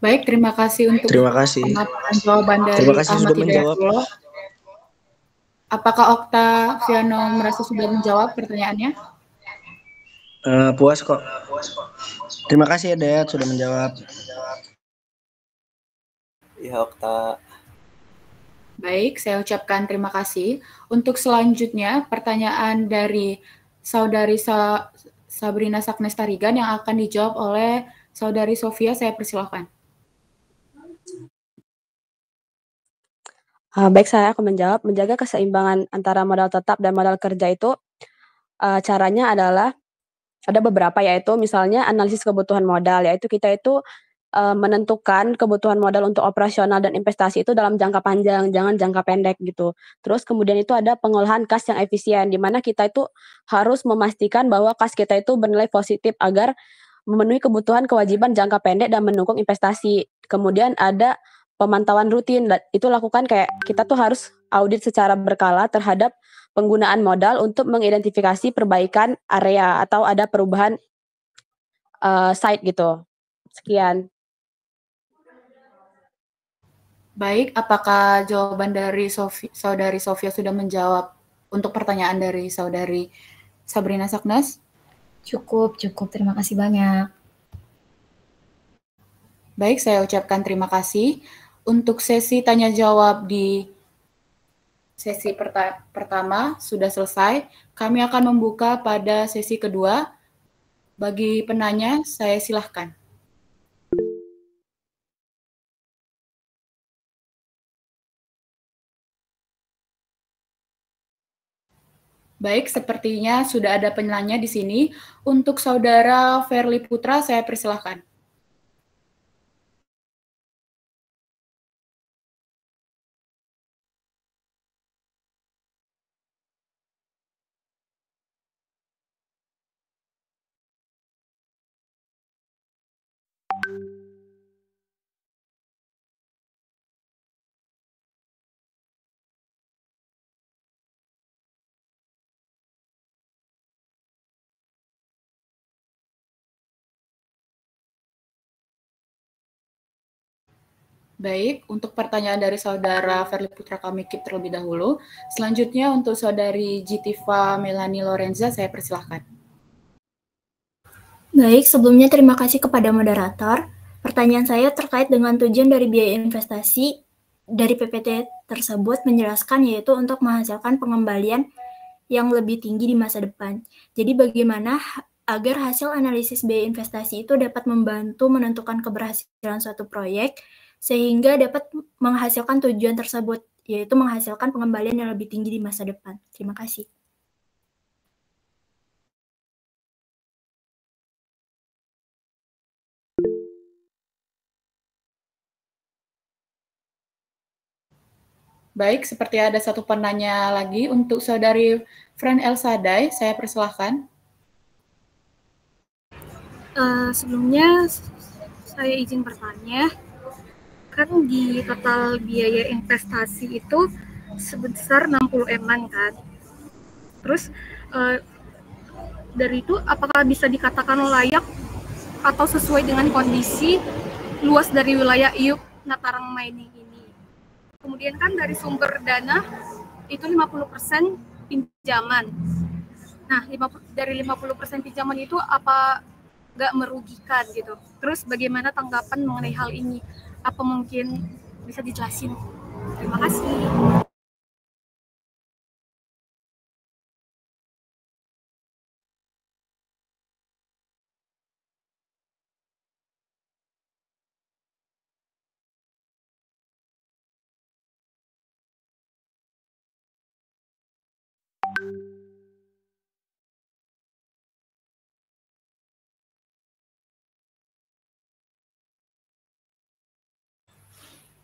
Baik, terima kasih untuk jawaban dari Ahmad Hidayatullah. Apakah Oktaviano merasa sudah menjawab pertanyaannya? Puas kok. Terima kasih ya Dayat sudah menjawab. Ya Okta. Baik, saya ucapkan terima kasih. Untuk selanjutnya, pertanyaan dari Saudari Sabrina Saknestarigan yang akan dijawab oleh Saudari Sofia, saya persilahkan. Baik, saya akan menjawab. Menjaga keseimbangan antara modal tetap dan modal kerja itu caranya adalah ada beberapa, yaitu misalnya analisis kebutuhan modal, yaitu kita itu menentukan kebutuhan modal untuk operasional dan investasi itu dalam jangka panjang, jangan jangka pendek gitu. Terus kemudian itu ada pengolahan kas yang efisien, di mana kita itu harus memastikan bahwa kas kita itu bernilai positif agar memenuhi kebutuhan kewajiban jangka pendek dan mendukung investasi. Kemudian ada pemantauan rutin, itu lakukan kayak kita tuh harus audit secara berkala terhadap penggunaan modal untuk mengidentifikasi perbaikan area atau ada perubahan site gitu. Sekian. Baik, apakah jawaban dari Saudari Sofia sudah menjawab untuk pertanyaan dari Saudari Sabrina Saknas? Cukup. Terima kasih banyak. Baik, saya ucapkan terima kasih. Untuk sesi tanya jawab di sesi pertama sudah selesai. Kami akan membuka pada sesi kedua. Bagi penanya, saya silahkan. Baik, sepertinya sudah ada penanya di sini. Untuk Saudara Verly Putra, saya persilahkan. Baik, untuk pertanyaan dari Saudara Verly Putra kami keep terlebih dahulu. Selanjutnya untuk Saudari Jitiva Melani Lorenza, saya persilahkan. Baik, sebelumnya terima kasih kepada moderator. Pertanyaan saya terkait dengan tujuan dari biaya investasi dari PPT tersebut menjelaskan yaitu untuk menghasilkan pengembalian yang lebih tinggi di masa depan. Jadi bagaimana agar hasil analisis biaya investasi itu dapat membantu menentukan keberhasilan suatu proyek sehingga dapat menghasilkan tujuan tersebut, yaitu menghasilkan pengembalian yang lebih tinggi di masa depan. Terima kasih. Baik, seperti ada satu penanya lagi untuk Saudari Fran Elsadai, saya persilahkan. Sebelumnya saya izin bertanya, kan di total biaya investasi itu sebesar 60 M kan? Terus dari itu apakah bisa dikatakan layak atau sesuai dengan kondisi luas dari wilayah IUP Natarang Mining ini? Kemudian kan dari sumber dana itu 50% pinjaman. Nah, dari 50% pinjaman itu apa nggak merugikan gitu? Terus bagaimana tanggapan mengenai hal ini? Apa mungkin bisa dijelasin? Terima kasih.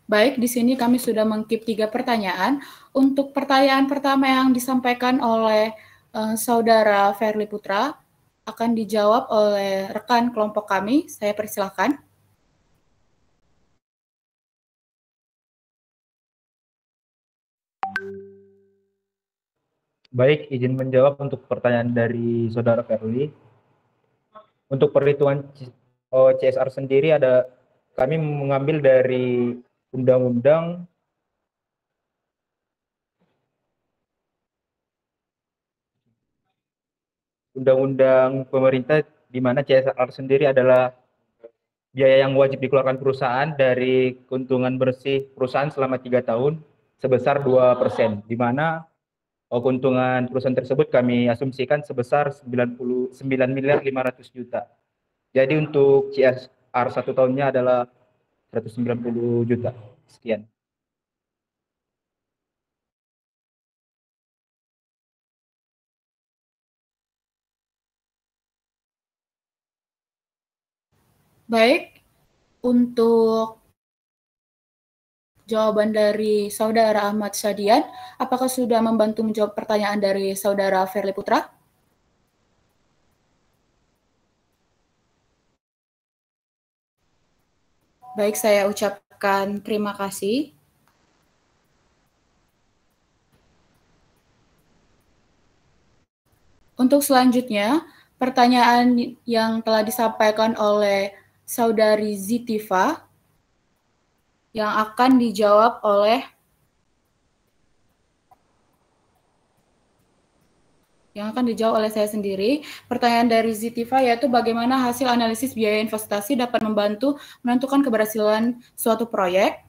Baik, di sini kami sudah mengkip 3 pertanyaan. Untuk pertanyaan pertama yang disampaikan oleh Saudara Verly Putra akan dijawab oleh rekan kelompok kami. Saya persilahkan. Baik, izin menjawab untuk pertanyaan dari Saudara Verly. Untuk perhitungan CSR sendiri kami mengambil dari Undang-Undang pemerintah, di mana CSR sendiri adalah biaya yang wajib dikeluarkan perusahaan dari keuntungan bersih perusahaan selama 3 tahun sebesar 2%, di mana keuntungan perusahaan tersebut kami asumsikan sebesar 99.500 juta. Jadi untuk CSR 1 tahunnya adalah 190 juta. Sekian. Baik, untuk jawaban dari Saudara Ahmad Syadian, apakah sudah membantu menjawab pertanyaan dari Saudara Verly Putra? Baik, saya ucapkan terima kasih. Untuk selanjutnya, pertanyaan yang telah disampaikan oleh Saudari Zitiva yang akan dijawab oleh saya sendiri. Pertanyaan dari Zitiva yaitu bagaimana hasil analisis biaya investasi dapat membantu menentukan keberhasilan suatu proyek.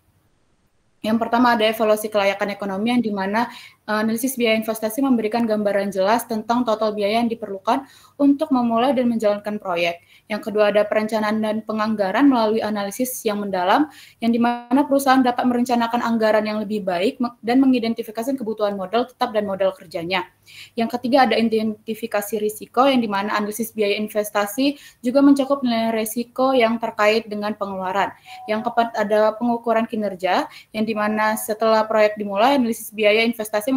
Yang pertama ada evaluasi kelayakan ekonomi, yang di mana analisis biaya investasi memberikan gambaran jelas tentang total biaya yang diperlukan untuk memulai dan menjalankan proyek. Yang kedua ada perencanaan dan penganggaran melalui analisis yang mendalam, yang di mana perusahaan dapat merencanakan anggaran yang lebih baik dan mengidentifikasi kebutuhan modal tetap dan modal kerjanya. Yang ketiga ada identifikasi risiko, yang di mana analisis biaya investasi juga mencakup nilai risiko yang terkait dengan pengeluaran. Yang keempat ada pengukuran kinerja, yang di mana setelah proyek dimulai, analisis biaya investasi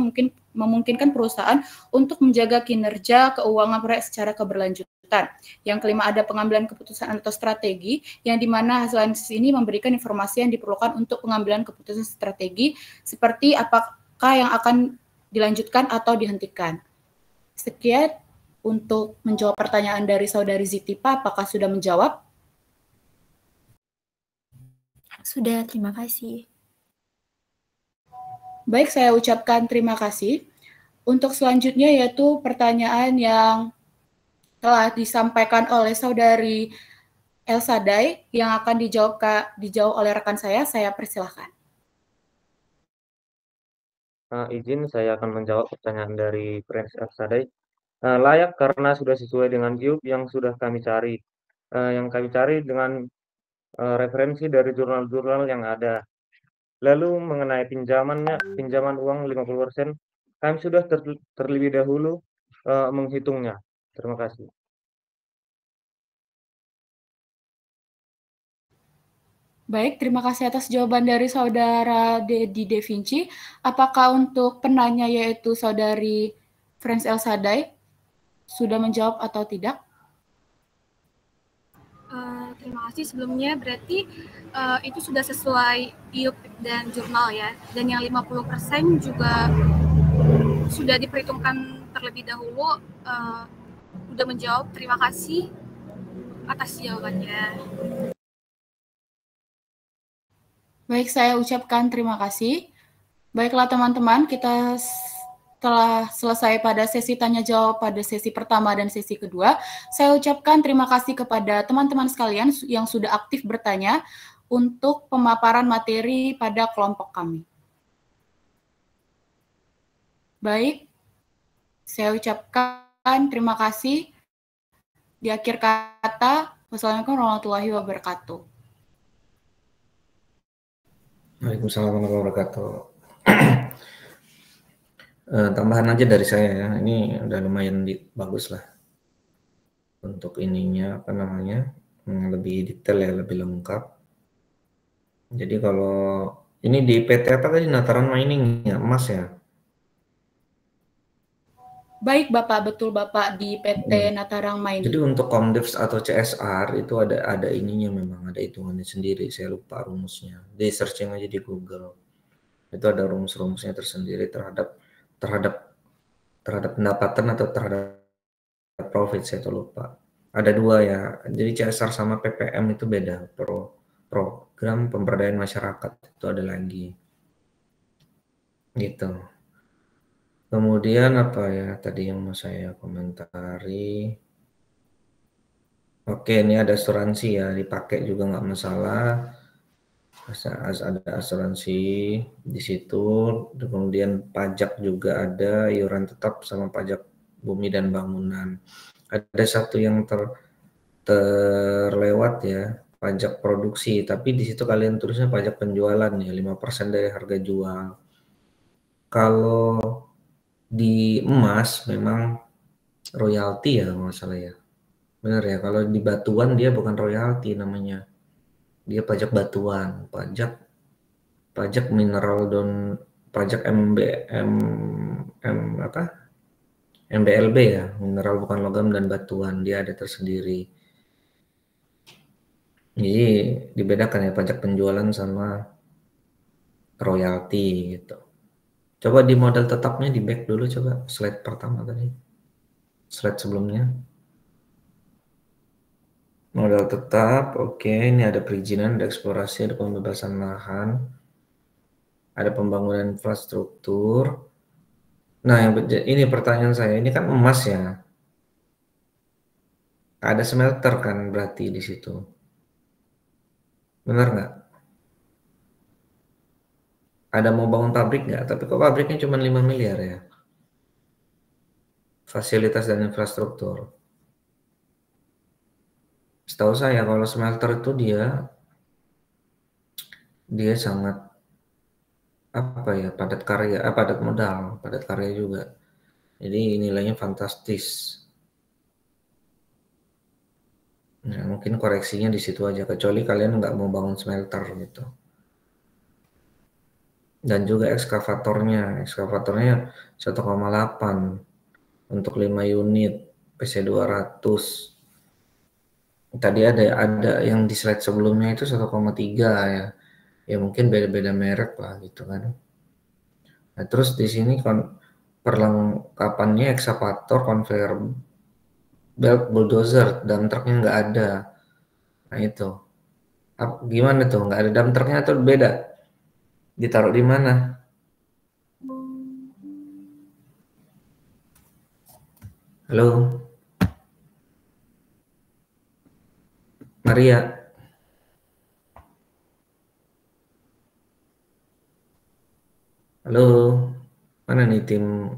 memungkinkan perusahaan untuk menjaga kinerja keuangan proyek secara keberlanjutan. Yang kelima ada pengambilan keputusan atau strategi, yang di mana hasil analisis ini memberikan informasi yang diperlukan untuk pengambilan keputusan strategi, seperti apakah yang akan dilanjutkan atau dihentikan. Sekian untuk menjawab pertanyaan dari Saudari Zitiva, apakah sudah menjawab? Sudah, terima kasih. Baik, saya ucapkan terima kasih. Untuk selanjutnya yaitu pertanyaan yang telah disampaikan oleh Saudari Elsadai yang akan dijawab oleh rekan saya persilahkan. Izin saya akan menjawab pertanyaan dari Prince Elsadai. Layak karena sudah sesuai dengan GIUP yang sudah kami cari. Yang kami cari dengan referensi dari jurnal-jurnal yang ada. Lalu mengenai pinjaman uang 50%, kami sudah terlebih dahulu menghitungnya. Terima kasih. Baik, terima kasih atas jawaban dari Saudara Dedi De Vinci. Apakah untuk penanya yaitu Saudari Frans Elsadai sudah menjawab atau tidak? Terima kasih sebelumnya, berarti itu sudah sesuai IUP dan jurnal ya, dan yang 50% juga sudah diperhitungkan terlebih dahulu. Sudah menjawab, terima kasih atas jawabannya. Baik, saya ucapkan terima kasih. Baiklah teman-teman, kita telah selesai pada sesi tanya jawab pada sesi pertama dan sesi kedua. Saya ucapkan terima kasih kepada teman-teman sekalian yang sudah aktif bertanya untuk pemaparan materi pada kelompok kami. Baik, saya ucapkan terima kasih. Di akhir kata, wassalamualaikum warahmatullahi wabarakatuh. Waalaikumsalam warahmatullahi wabarakatuh. Tambahan aja dari saya ya, ini udah lumayan bagus lah untuk ininya, lebih detail ya, lebih lengkap. Jadi kalau Ini di PT apa tadi? Nataran Mining ya, emas ya? Baik Bapak, betul Bapak, di PT Natarang Mining. Jadi untuk Komdevs atau CSR itu ada ininya, memang ada hitungannya sendiri. Saya lupa rumusnya. Di searching aja di Google. Itu ada rumus-rumusnya tersendiri terhadap pendapatan atau terhadap profit, saya tuh lupa. Ada dua ya. Jadi CSR sama PPM itu beda. Program pemberdayaan masyarakat itu ada lagi. Gitu. Kemudian apa ya tadi yang mau saya komentari? Oke, ini ada asuransi ya, dipakai juga nggak masalah. Ada asuransi di situ. Kemudian pajak juga ada, iuran tetap sama pajak bumi dan bangunan. Ada satu yang terlewat ya, pajak produksi. Tapi di situ kalian tulisnya pajak penjualan ya, 5% dari harga jual. Kalau di emas memang royalti ya kalau nggak salah ya, benar ya. Kalau di batuan dia bukan royalti namanya, dia pajak batuan, pajak mineral dan pajak MBLB ya, mineral bukan logam dan batuan, dia ada tersendiri. Jadi dibedakan ya pajak penjualan sama royalti gitu. Coba di modal tetapnya di back dulu, coba slide pertama tadi. Slide sebelumnya. Modal tetap, oke. Ini ada perizinan, ada eksplorasi, ada pembebasan lahan. Ada pembangunan infrastruktur. Nah, ini pertanyaan saya, ini kan emas ya. Ada smelter kan berarti di situ. Benar nggak? Ada mau bangun pabrik nggak? Tapi kok pabriknya cuma 5 miliar ya? Fasilitas dan infrastruktur. Setahu saya kalau smelter itu dia sangat padat karya, padat modal, padat karya juga. Jadi nilainya fantastis. Nah, mungkin koreksinya di situ aja, kecuali kalian nggak mau bangun smelter gitu. Dan juga ekskavatornya 1,8 untuk 5 unit PC 200. Tadi ada yang di slide sebelumnya itu 1,3 ya. Ya mungkin beda-beda merek lah gitu kan. Nah, terus di sini perlengkapannya ekskavator, conveyor belt, bulldozer, dump truknya nggak ada. Nah itu gimana tuh, nggak ada dump truknya atau beda? Ditaruh di mana? Halo? Maria? Halo? Mana nih tim?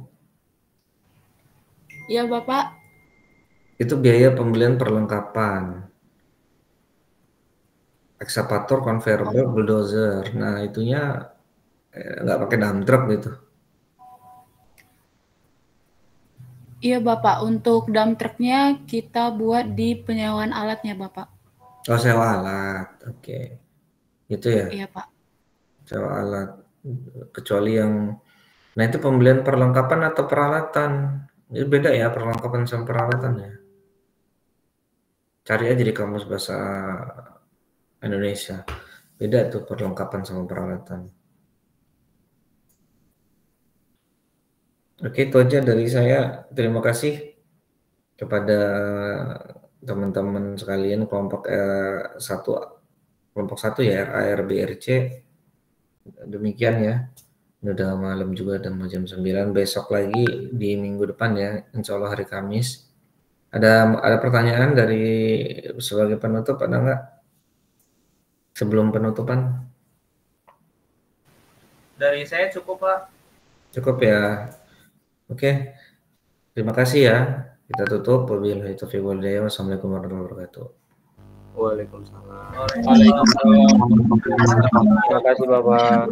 Ya Bapak. Itu biaya pembelian perlengkapan. Ekskavator, conveyor belt, bulldozer. Nah, itunya nggak pakai dump truck gitu. Iya Bapak, untuk dump trucknya kita buat di penyewaan alatnya Bapak. Oh, sewa alat, oke. Gitu ya? Iya Pak. Sewa alat. Kecuali yang, nah itu pembelian perlengkapan atau peralatan. Itu beda ya, perlengkapan sama peralatan ya. Cari aja di kamus bahasa Indonesia. Beda tuh perlengkapan sama peralatan. Oke, itu aja dari saya. Terima kasih kepada teman-teman sekalian kelompok 1 ya, RARBRC. Demikian ya. Ini udah malam juga, udah mau jam 9. Besok lagi di minggu depan ya, insya Allah hari Kamis. Ada pertanyaan dari sebagai penutup, ada nggak? Sebelum penutupan? Dari saya cukup, Pak. Cukup ya. Oke. Terima kasih ya. Kita tutup. Wabillahi taufiq wal hidayah. Wassalamualaikum warahmatullahi wabarakatuh. Waalaikumsalam. Waalaikumsalam. Terima kasih Bapak.